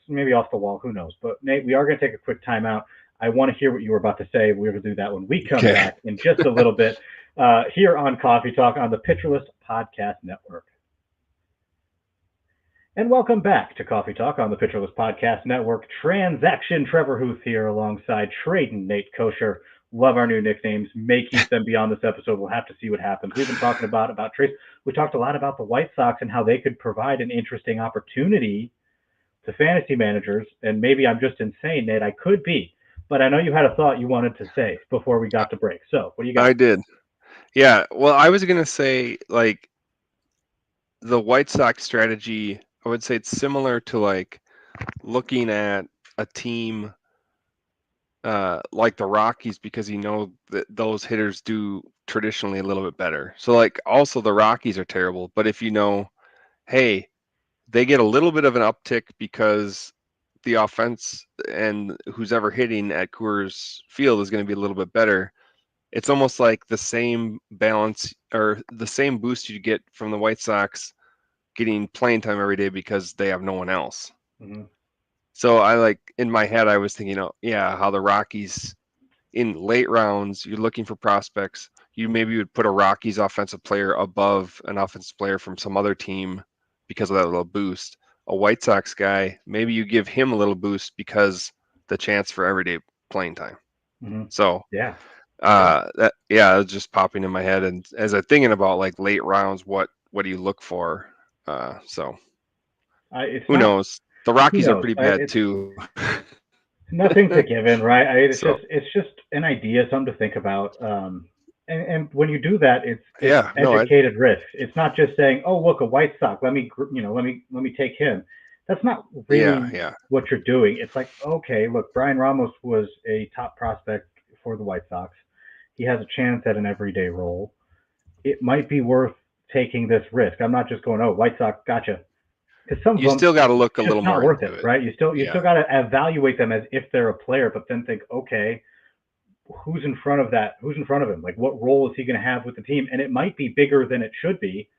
maybe off the wall, who knows? But Nate, we are going to take a quick timeout. I want to hear what you were about to say. We're going to do that when we come Okay. back in just a little bit here on Coffee Talk on the Pitcher List Podcast Network. And welcome back to Coffee Talk on the Pitcher List Podcast Network. Transaction Trevor Hooth here alongside Trading Nate Kosher. Love our new nicknames. May keep them beyond this episode. We'll have to see what happens. We've been talking about trades. We talked a lot about the White Sox and how they could provide an interesting opportunity to fantasy managers. And maybe I'm just insane, Nate. I could be. But I know you had a thought you wanted to say before we got to break. So what do you got? I did. Yeah. Well, I was going to say, like, the White Sox strategy, I would say it's similar to like looking at a team like the Rockies because that those hitters do traditionally a little bit better. So like also the Rockies are terrible, but if hey, they get a little bit of an uptick because the offense and who's ever hitting at Coors Field is going to be a little bit better. It's almost like the same balance or the same boost you get from the White Sox getting playing time every day because they have no one else. Mm-hmm. So I like in my head I was thinking, oh yeah, how the Rockies in late rounds you're looking for prospects. You maybe would put a Rockies offensive player above an offensive player from some other team because of that little boost. A White Sox guy, maybe you give him a little boost because the chance for everyday playing time. Mm-hmm. So Yeah. that it's just popping in my head. And as I'm thinking about like late rounds, what do you look for? So It's who not. knows? The Who Rockies are knows? pretty bad It's too. nothing's a given, right? So It's just an idea, something to think about. And when you do that, it's yeah, no, educated risk. It's not just saying, oh look, a White Sox. Let me take him. That's not Yeah, really yeah. what you're doing. It's like, okay, look, Brian Ramos was a top prospect for the White Sox. He has a chance at an everyday role. It might be worth taking this risk. I'm not just going, oh, White Sox, gotcha. Because some of You them, still got to look a it's just little not more worth into it, it. right? You still Yeah. got to evaluate them as if they're a player, but then think, okay, who's in front of that? Who's in front of him? Like, what role is he going to have with the team? And it might be bigger than it should be,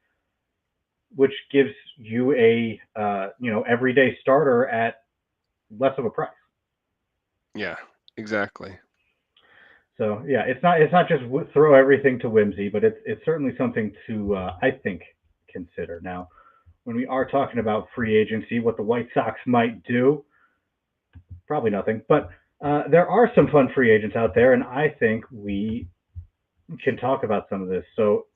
which gives you a everyday starter at less of a price. Yeah, exactly. So yeah, it's not just throw everything to whimsy, but it's certainly something to I think consider. Now, when we are talking about free agency, what the White Sox might do, probably nothing. But there are some fun free agents out there, and I think we can talk about some of this. So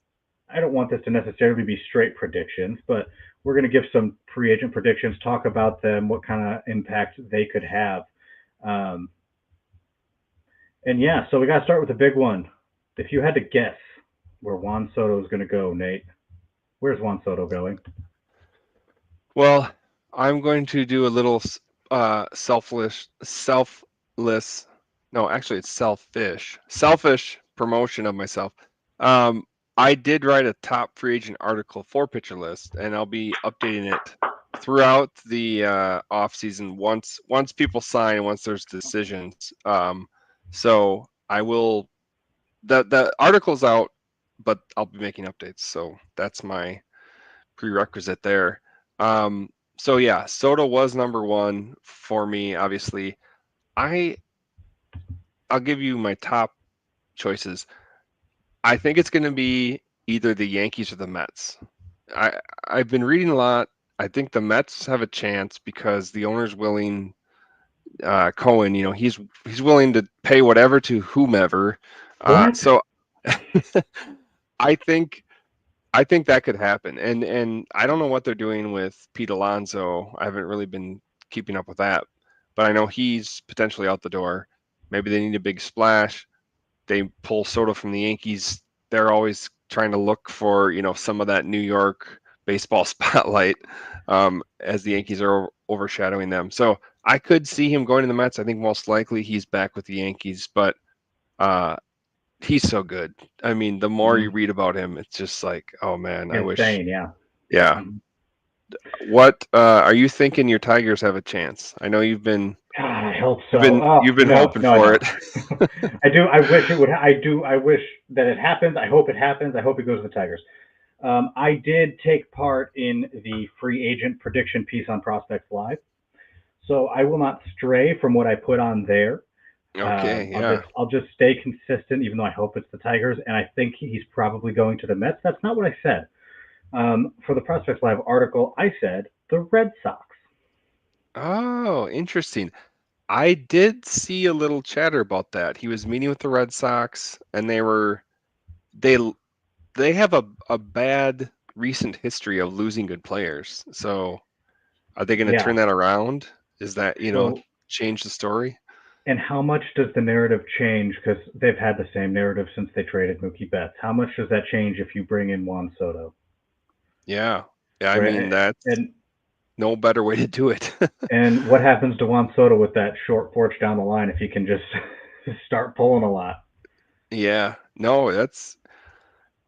I don't want this to necessarily be straight predictions, but we're going to give some free agent predictions, talk about them, what kind of impact they could have. Um, and yeah, so we got to start with the big one. If you had to guess where Juan Soto is going to go, Nate, where's Juan Soto going? Well, I'm going to do a little selfless. No, actually, it's selfish promotion of myself. Um, I did write a top free agent article for Pitcher List, and I'll be updating it throughout the off season once people sign, once there's decisions. So I will. The article's out, but I'll be making updates. So that's my prerequisite there. So yeah, Soto was number one for me. Obviously, I I'll give you my top choices. I think it's going to be either the Yankees or the Mets. I I've been reading a lot. I think the Mets have a chance because the owner's willing. Cohen, he's willing to pay whatever to whomever. What? So I think I think that could happen. And I don't know what they're doing with Pete Alonso. I haven't really been keeping up with that, but I know he's potentially out the door. Maybe they need a big splash. They pull Soto from the Yankees. They're always trying to look for, some of that New York baseball spotlight as the Yankees are overshadowing them. So I could see him going to the Mets. I think most likely he's back with the Yankees, but uh, he's so good. I mean, the more you Mm-hmm. read about him, it's just like, oh man, I wish. Insane, yeah. Yeah. Mm-hmm. What are you thinking your Tigers have a chance? I know God, I hope you've so. been Oh you've been no, hoping no, I for don't. it. I do. I wish it would. I do. I wish that it happens. I hope it happens. I hope it goes to the Tigers. I did take part in the free agent prediction piece on Prospects Live, so I will not stray from what I put on there. Okay, I'll yeah. just stay consistent, even though I hope it's the Tigers, and I think he's probably going to the Mets. That's not what I said. For the Prospects Live article, I said the Red Sox. Oh, interesting. I did see a little chatter about that. He was meeting with the Red Sox, and they they have a bad recent history of losing good players. So are they going to Yeah. turn that around? Is that, So, change the story? and how much does the narrative change? Because they've had the same narrative since they traded Mookie Betts. How much does that change if you bring in Juan Soto? Yeah. Yeah, I mean, Right. that's And no better way to do it. and what happens to Juan Soto with that short porch down the line if he can just start pulling a lot? Yeah. No,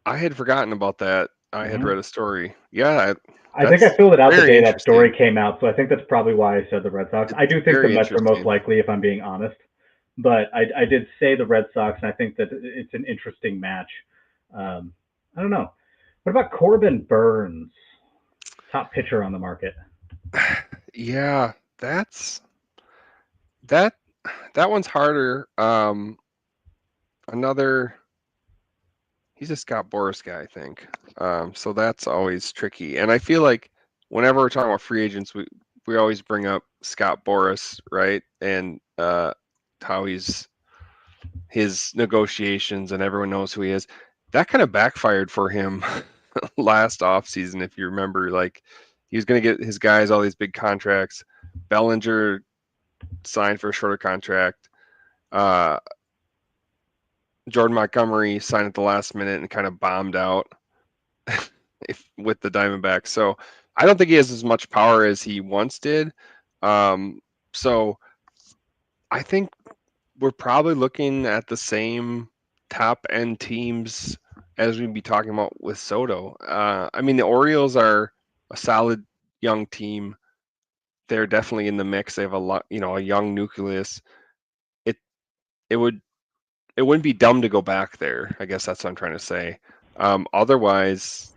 I had forgotten about that. I had Hmm. read a story. Yeah, I think I that's filled it out the very day that story interesting. came out, so I think that's probably why I said the Red Sox. I It's do think the very Mets are most interesting. likely, if I'm being honest, but I did say the Red Sox, and I think that it's an interesting match. Um, I don't know. What about Corbin Burns, top pitcher on the market? Yeah, that that one's harder. Another he's a Scott Boras guy, I think. So that's always tricky. And I feel like whenever we're talking about free agents, we always bring up Scott Boras, right? And how his negotiations and everyone knows who he is. That kind of backfired for him last offseason, if you remember. Like he was going to get his guys all these big contracts. Bellinger signed for a shorter contract. Uh, Jordan Montgomery signed at the last minute and kind of bombed out with the Diamondbacks. So I don't think he has as much power as he once did. So I think we're probably looking at the same top end teams as we'd be talking about with Soto. I mean, the Orioles are a solid young team. They're definitely in the mix. They have a lot, a young nucleus. It it would it wouldn't be dumb to go back there. I guess that's what I'm trying to say. Otherwise,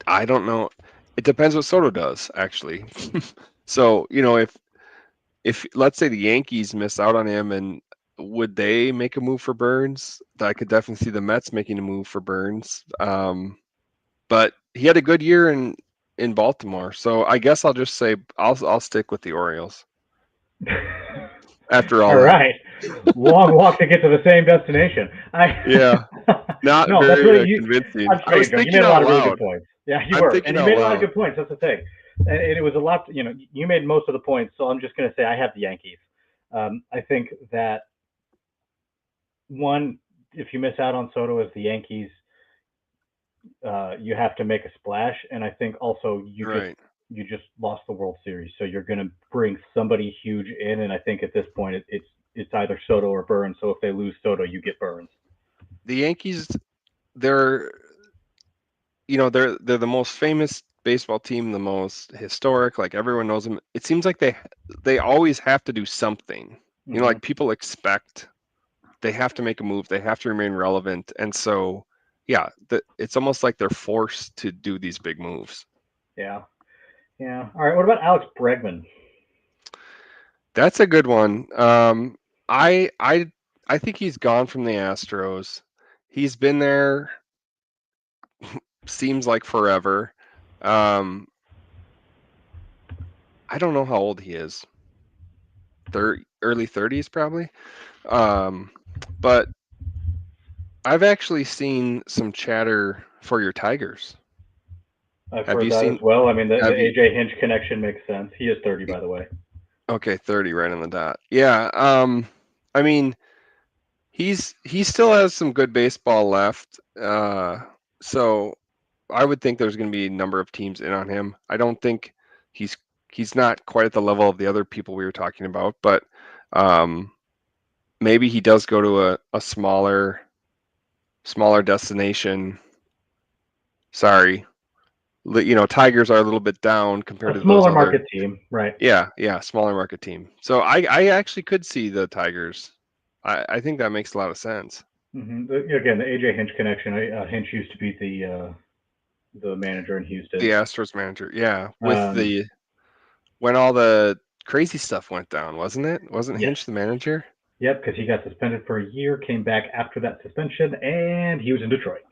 I don't know. It depends what Soto does, actually. So, if let's say the Yankees miss out on him, and would they make a move for Burns? I could definitely see the Mets making a move for Burns. But he had a good year in Baltimore, so I guess I'll just say I'll stick with the Orioles after all All that. right, long walk to get to the same destination. Yeah, not No, that's very really you. convincing. I'm just I was making a joke. You thinking made a lot out of really good loud. points. Yeah, you I'm were, thinking and you out made a lot of loud. good points. That's the thing, and it was a lot. You made most of the points, so I'm just going to say I have the Yankees. I think that one, if you miss out on Soto as the Yankees, you have to make a splash, and I think also Right. you just lost the World Series, so you're going to bring somebody huge in, and I think at this point it's either Soto or Burns. So if they lose Soto, you get Burns. The Yankees, they're they're the most famous baseball team, the most historic. Like everyone knows them. It seems like they always have to do something. Hmm. Like people expect they have to make a move. They have to remain relevant, and so yeah, it's almost like they're forced to do these big moves. Yeah, yeah. All right. What about Alex Bregman? That's a good one. I I I think he's gone from the Astros. He's been there seems like forever. Um, I don't know how old he is. Early 30s probably. Um, but I've actually seen some chatter for your Tigers. I've Have heard you that as seen? well. I mean, the Have you? AJ Hinch connection makes sense. He is 30, by the way. Okay, 30 right on the dot. Yeah. I mean, he still has some good baseball left. So I would think there's going to be a number of teams in on him. I don't think he's he's not quite at the level of the other people we were talking about, but um, maybe he does go to a smaller destination. Sorry, Tigers are a little bit down compared A to those smaller other. market team, right? Yeah, smaller market team. So I actually could see the Tigers. I think that makes a lot of sense. Again, the AJ Hinch connection. Hinch used to be the manager in The Houston. Astros manager, yeah, with Um, when all the crazy stuff went down, wasn't it? Wasn't yes, Hinch the manager? yep, because he got suspended for a year, came back after that suspension, and he was in Detroit.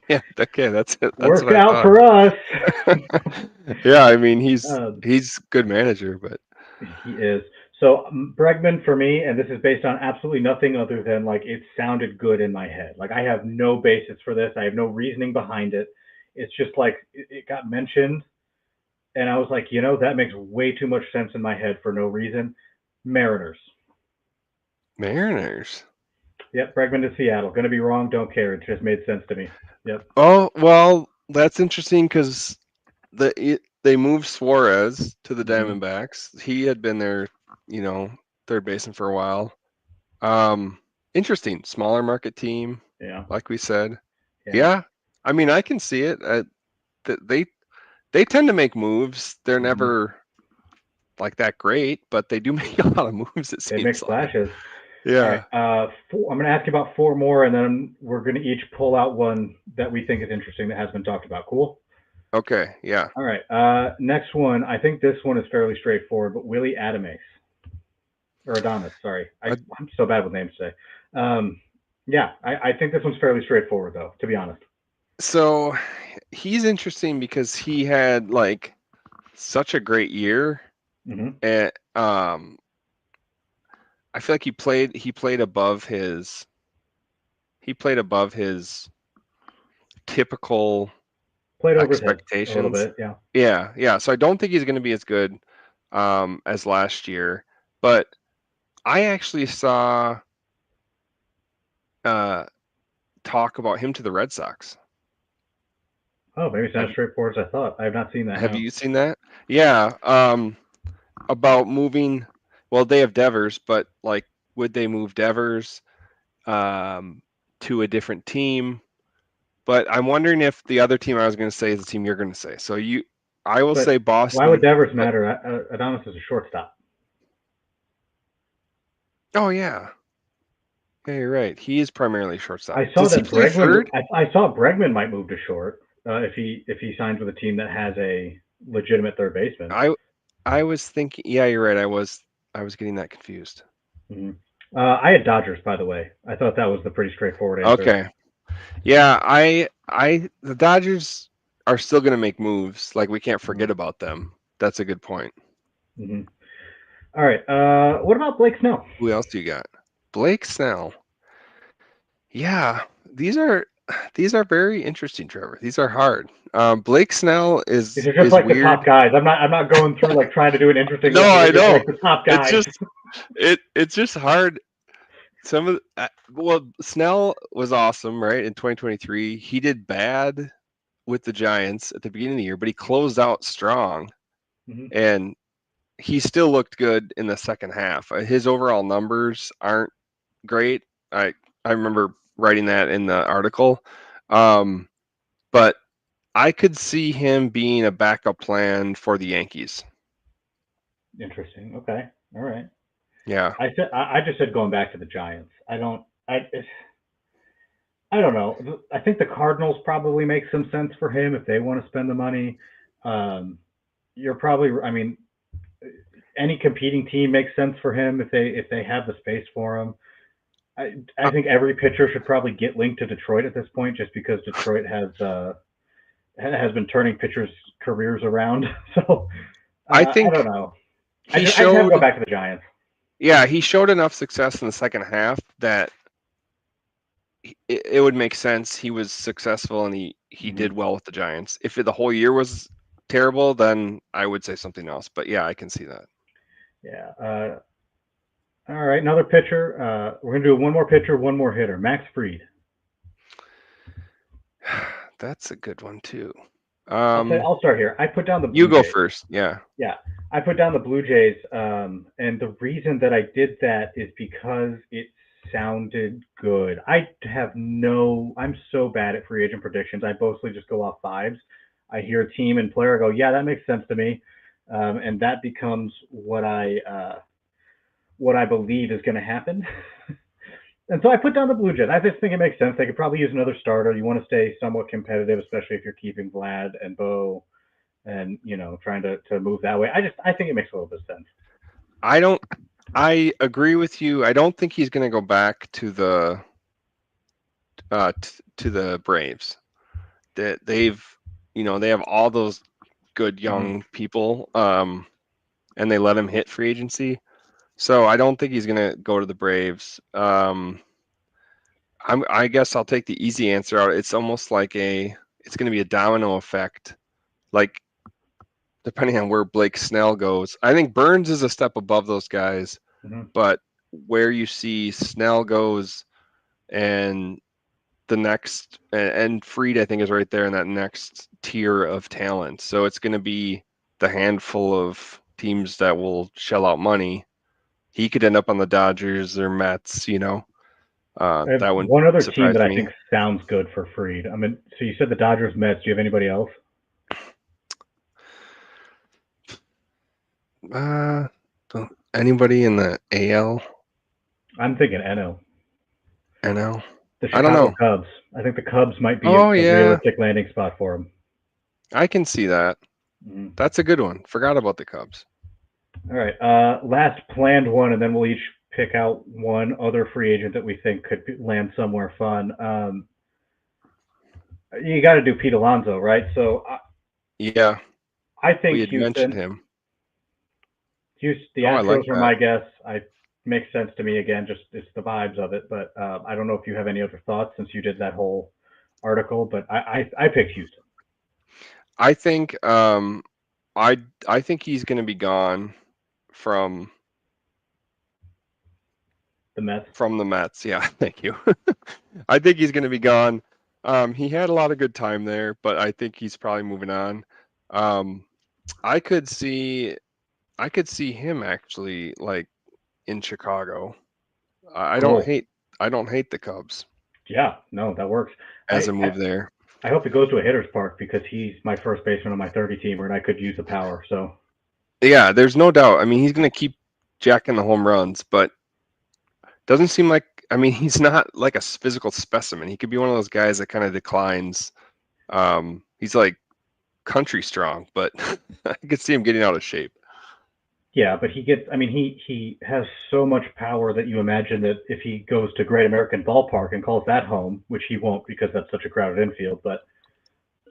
Yeah, okay, that's it. That's Worked what I out thought. for us. Yeah, I mean he's um, he's good manager, but he is. So Bregman for me, and this is based on absolutely nothing other than like it sounded good in my head. Like I have no basis for this. I have no reasoning behind it. It's just like it got mentioned, and I was like, that makes way too much sense in my head for no reason. Mariners. Mariners. Yep, Bregman to Seattle. Going to be wrong. Don't care. It just made sense to me. Yep. Oh well, that's interesting because they moved Suarez to the Hmm. Diamondbacks. He had been there, you know, third baseman for a while. Um, Interesting. Smaller market team, Yeah. like we said. Yeah. Yeah, I mean I can see it. They tend to make moves. They're Hmm. never like that great, but they do make a lot of moves. It They make seems like. splashes. All right. Yeah. I'm going to ask you about four more, and then we're going to each pull out one that we think is interesting that has been talked about. Cool. Okay. Yeah. All right. Next one. I think this one is fairly straightforward, but Willie Adames or Adames. Sorry, Uh, I'm so bad with names today. Um, yeah, I think this one's fairly straightforward, though. To be honest. so he's interesting because he had like such a great year, Hmm. and I feel like he played above his typical Played over his head a little expectations. bit. Yeah. Yeah, yeah. So I don't think he's going to be as good as last year, but I actually saw uh, talk about him to the Red Sox. Oh, maybe it's not as straightforward as I thought. I have not seen that. Have No. you seen that? Yeah. About moving. Well, they have Devers, but like, would they move Devers to a different team? But I'm wondering if the other team I was going to say is the team you're going to say. So I will But say why would Boston. Devers But matter? Adonis is a shortstop. oh yeah, yeah, you're right. He is primarily shortstop. I saw Does he that play Bregman. third? I saw Bregman might move to short if he signs with a team that has a legitimate third baseman. I I was thinking. Yeah, you're right. I was getting that confused. Mm-hmm. I had Dodgers, by the way. I thought that was the pretty straightforward answer. Okay. Yeah, the Dodgers are still going to make moves. Like, we can't Mm-hmm. forget about them. That's a good point. Mm-hmm. All right. What about Blake Snell? Who else do you got? Blake Snell. Yeah, these are these are very interesting, Trevor. These are hard. Blake Snell These is are just is like the top weird. guys. I'm not going through like trying to do an interesting No, list. These I are just know. like the top It's guys. just it's just hard. Some of well, Snell was awesome, right? In 2023, he did bad with the Giants at the beginning of the year, but he closed out strong, Mm-hmm. and he still looked good in the second half. His overall numbers aren't great. I remember writing that in the article, but I could see him being a backup plan for the Yankees. Interesting. Okay. All right. Yeah, I just said going back to the Giants. I don't know. I think the Cardinals probably make some sense for him if they want to spend the money. Um, you're probably. I mean, any competing team makes sense for him if they have the space for him. I I, think every pitcher should probably get linked to Detroit at this point, just because Detroit has been turning pitchers' careers around. So I I don't think know. he I just have to go showed. back to the Giants. Yeah, he showed enough success in the second half that it would make sense. He was successful and he Mm-hmm. did well with the Giants. If the whole year was terrible, then I would say something else. But yeah, I can see that. Yeah. All right, another pitcher. We're gonna do one more pitcher, one more hitter. Max Fried. That's a good one too. I'll start here. I put down the You Blue go Jays. first. Yeah. Yeah, I put down the Blue Jays, and the reason that I did that is because it sounded good. I'm so bad at free agent predictions. I mostly just go off vibes. I hear a team and player, I go, yeah, that makes sense to me, and that becomes what I believe is going to happen. And so I put down the Blue Jays. I just think it makes sense. They could probably use another starter. You want to stay somewhat competitive, especially if you're keeping Vlad and Bo and trying to move that way. I think it makes a little bit of sense. I don't. I agree with you. I don't think he's going to go back to the Braves. They've they have all those good Mm-hmm. young people, and they let him hit free agency. So I don't think he's going to go to the Braves. I guess I'll take the easy answer out. It's almost like it's going to be a domino effect. Like, depending on where Blake Snell goes, I think Burns is a step above those guys, Mm-hmm. but where you see Snell goes and the next, and Fried, I think, is right there in that next tier of talent. So it's going to be the handful of teams that will shell out money. He could end up on the Dodgers or Mets, I have that wouldn't one other team surprise that I me. think sounds good for Freed. I mean, so you said the Dodgers, Mets. Do you have anybody else? Uh, Anybody in the AL, I'm thinking NL, NL? the I don't Chicago know. Cubs. I think the Cubs might be Oh a yeah, realistic landing spot for him. I can see that. Mm-hmm. That's a good one. Forgot about the Cubs. All right, last planned one, and then we'll each pick out one other free agent that we think could land somewhere fun. You got to do Pete Alonso, right? So Yeah, I we think had mentioned Houston. him. The Oh, I like Astros were that. my guess. I makes sense to me again, just it's the vibes of it. But I don't know if you have any other thoughts since you did that whole article. But I picked Houston. I think I I think he's going to be gone from The Mets. the Mets. Yeah, thank you. I think he's going to be gone. He had a lot of good time there, but I think he's probably moving on. Um, I could see him actually like in Chicago. Cool. I don't hate the Cubs Yeah, no, that works. as I, a I move there. I hope it goes to a hitter's park because he's my first baseman on my 30 teamer, and I could use the power. So Yeah, there's no doubt. I mean, he's going to keep jacking the home runs, but doesn't seem like. I mean, he's not like a physical specimen. He could be one of those guys that kind of declines. He's like country strong, but I could see him getting out of shape. yeah, but he gets. I mean, he has so much power that you imagine that if he goes to Great American Ballpark and calls that home, which he won't because that's such a crowded infield. But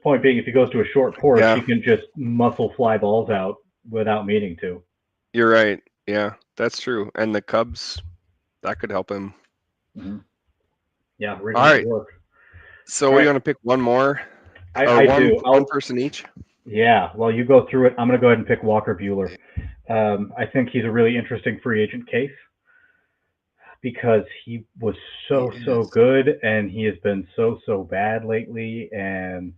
point being, if he goes to a short porch, Yeah, he can just muscle fly balls out without meaning to. you're right. Yeah, that's true. And the Cubs, that could help him. Mm-hmm. Yeah, All really good right. work. So All what do you right, want to pick one more or I do. one person each? Yeah. While you go through it, I'm gonna go ahead and pick Walker Bueller. I think he's a really interesting free agent case because he was He so is. good and he has been so bad lately, and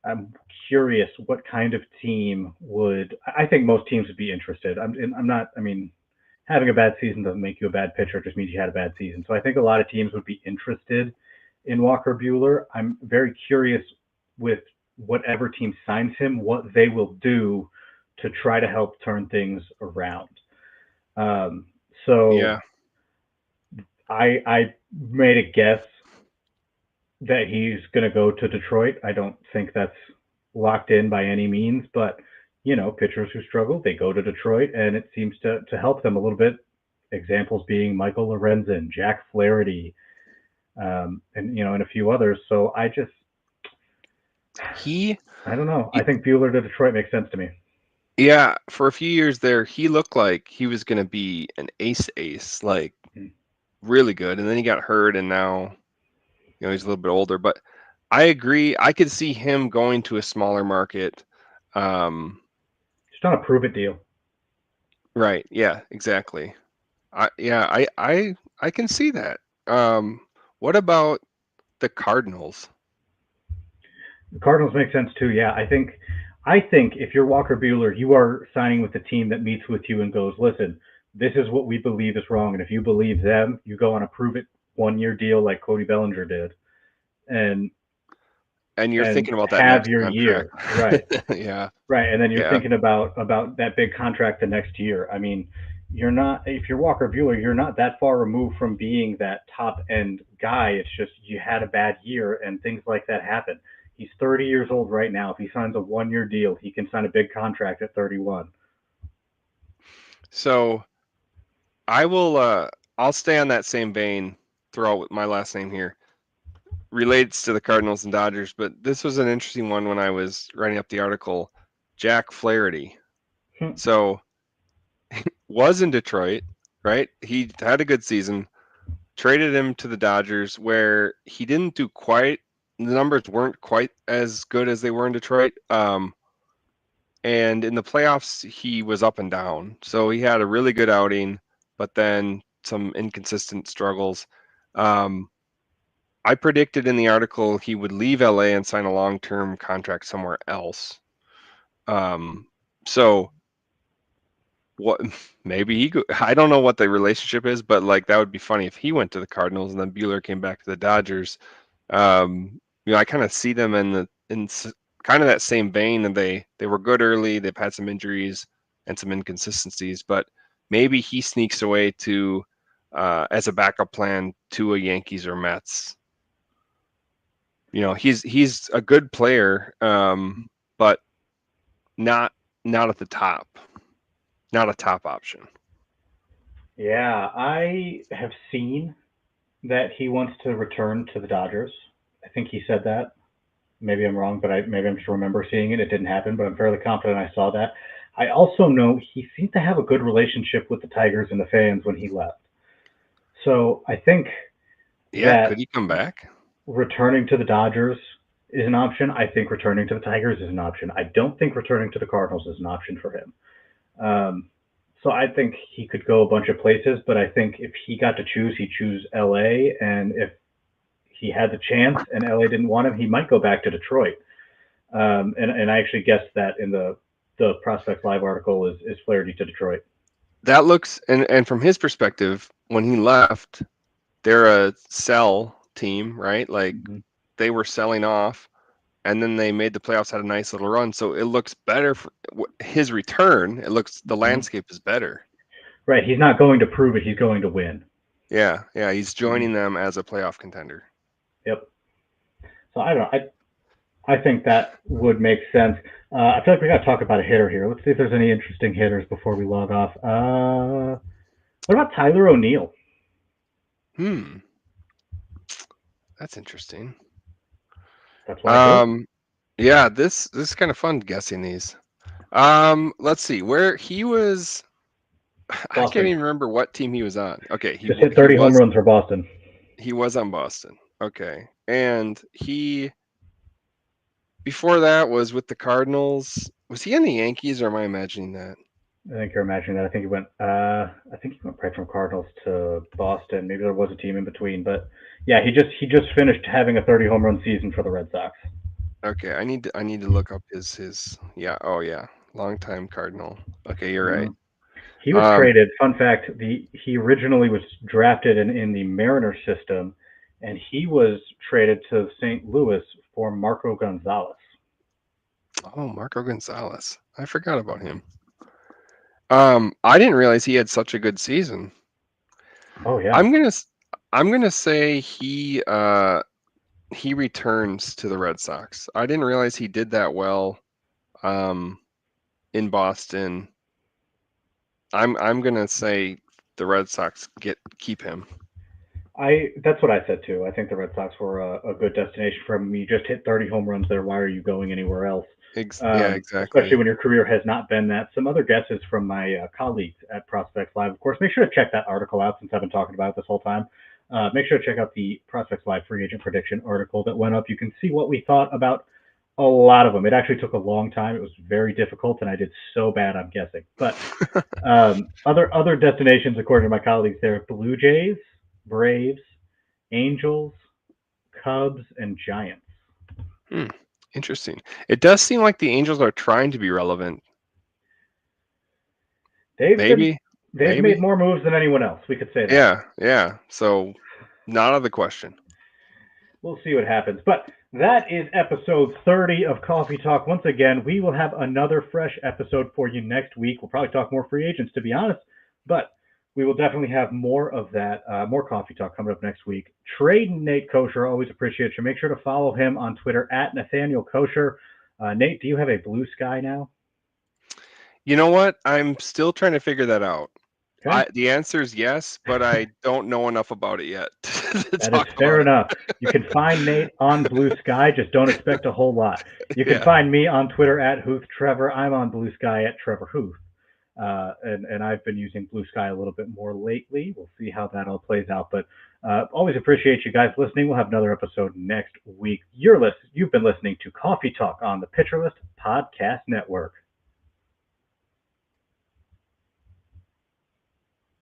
I'm curious what kind of team would. I think most teams would be interested. I'm not. I mean, having a bad season doesn't make you a bad pitcher; it just means you had a bad season. So I think a lot of teams would be interested in Walker Bueller. I'm very curious with whatever team signs him, what they will do to try to help turn things around. Um, so Yeah. I made a guess that he's going to go to Detroit. I don't think that's locked in by any means, but pitchers who struggle, they go to Detroit, and it seems to help them a little bit. Examples being Michael Lorenzen, Jack Flaherty, and a few others. So He, I don't know. I he think Bueller to Detroit makes sense to me. yeah, for a few years there, he looked like he was going to be an ace, like Mm. really good. And then he got hurt and now, he's a little bit older, but I agree. I could see him going to a smaller market. Um, Just not a prove it deal. right. Yeah, exactly. I can see that. What about the Cardinals? The Cardinals make sense too. Yeah, I think if you're Walker Bueller, you are signing with the team that meets with you and goes, listen, this is what we believe is wrong, and if you believe them, you go on a prove it 1 year deal like Cody Bellinger did, and And you're and thinking about that have next your contract. year right, Yeah. right, and then you're Yeah. thinking about that big contract the next year. I mean, you're not if you're Walker Bueller, you're not that far removed from being that top end guy. It's just you had a bad year and things like that happen. He's 30 years old right now. If he signs a 1 year deal, he can sign a big contract at 31. So I'll stay on that same vein, throw out with my last name here. Relates to the Cardinals and Dodgers, but this was an interesting one when I was writing up the article. Jack Flaherty. So was in Detroit, right? He had a good season. Traded him to the Dodgers, where he didn't do quite. The numbers weren't quite as good as they were in Detroit. And in the playoffs, he was up and down. So he had a really good outing, but then some inconsistent struggles. Um, I predicted in the article he would leave LA and sign a long-term contract somewhere else. Um, so what? Maybe I don't know what the relationship is, but like that would be funny if he went to the Cardinals and then Bueller came back to the Dodgers. I kind of see them in kind of that same vein, and they were good early. They've had some injuries and some inconsistencies, but maybe he sneaks away to as a backup plan to a Yankees or Mets. He's a good player, but not not at the top, not a top option. Yeah, I have seen that he wants to return to the Dodgers. I think he said that. Maybe I'm wrong, but maybe I'm just remember seeing it. It didn't happen, but I'm fairly confident I saw that. I also know he seemed to have a good relationship with the Tigers and the fans when he left. So I think Yeah, could that he come back? returning to the Dodgers is an option. I think returning to the Tigers is an option. I don't think returning to the Cardinals is an option for him. Um, so I think he could go a bunch of places, but I think if he got to choose, he'd choose LA. And if he had the chance and LA didn't want him, he might go back to Detroit. And I actually guessed that in the Prospects Live article is Flaherty to Detroit. That looks and from his perspective, when he left, they're a sell team, right? Like they were selling off, and then they made the playoffs, had a nice little run. So it looks better for his return. It looks the landscape is better. Right. He's not going to prove it. He's going to win. Yeah. He's joining them as a playoff contender. Yep. So I don't know. I think that would make sense. I feel like we got to talk about a hitter here. Let's see if there's any interesting hitters before we log off. What about Tyler O'Neill? That's interesting. That's why. Yeah, this is kind of fun guessing these. Let's see where he was. Boston. I can't even remember what team he was on. Okay, he just hit 30 home runs for Boston. He was on Boston. Okay, and he before that was with the Cardinals. Was he in the Yankees, or am I imagining that? I think you're imagining that. I think he went right from Cardinals to Boston. Maybe there was a team in between, but yeah, he just finished having a 30 home run season for the Red Sox. Okay, I need to look up his yeah. Oh yeah, longtime Cardinal. Okay, you're right. He was traded. Fun fact: he originally was drafted in the Mariners system, and he was traded to St. Louis for Marco Gonzalez. Oh, Marco Gonzalez! I forgot about him. I didn't realize he had such a good season. Oh yeah. I'm gonna say he returns to the Red Sox. I didn't realize he did that well in Boston. I'm gonna say the Red Sox keep him. That's what I said too. I think the Red Sox were a good destination for him. You just hit 30 home runs there. Why are you going anywhere else? Yeah, exactly. Especially when your career has not been that. Some other guesses from my colleagues at Prospects Live. Of course, make sure to check that article out since I've been talking about it this whole time. Make sure to check out the Prospects Live free agent prediction article that went up. You can see what we thought about a lot of them. It actually took a long time. It was very difficult, and I did so bad, I'm guessing. But other destinations, according to my colleagues, there: Blue Jays, Braves, Angels, Cubs, and Giants. Interesting. It does seem like the Angels are trying to be relevant. They've made more moves than anyone else. We could say that. Yeah. So, not out of the question. We'll see what happens. But that is episode 30 of Coffee Talk. Once again, we will have another fresh episode for you next week. We'll probably talk more free agents, to be honest. But we will definitely have more of that, more Coffee Talk coming up next week. Trade Nate Kosher. Always appreciate you. Make sure to follow him on Twitter at Nathaniel Kosher. Nate, do you have a blue sky now? You know what? I'm still trying to figure that out. Okay. The answer is yes, but I don't know enough about it yet. That is fair enough. You can find Nate on Blue Sky. Just don't expect a whole lot. You can find me on Twitter at Hooth Trevor. I'm on Blue Sky at Trevor Hooth. And I've been using Blue Sky a little bit more lately. We'll see how that all plays out. But always appreciate you guys listening. We'll have another episode next week. You've been listening to Coffee Talk on the Pitcher List Podcast Network.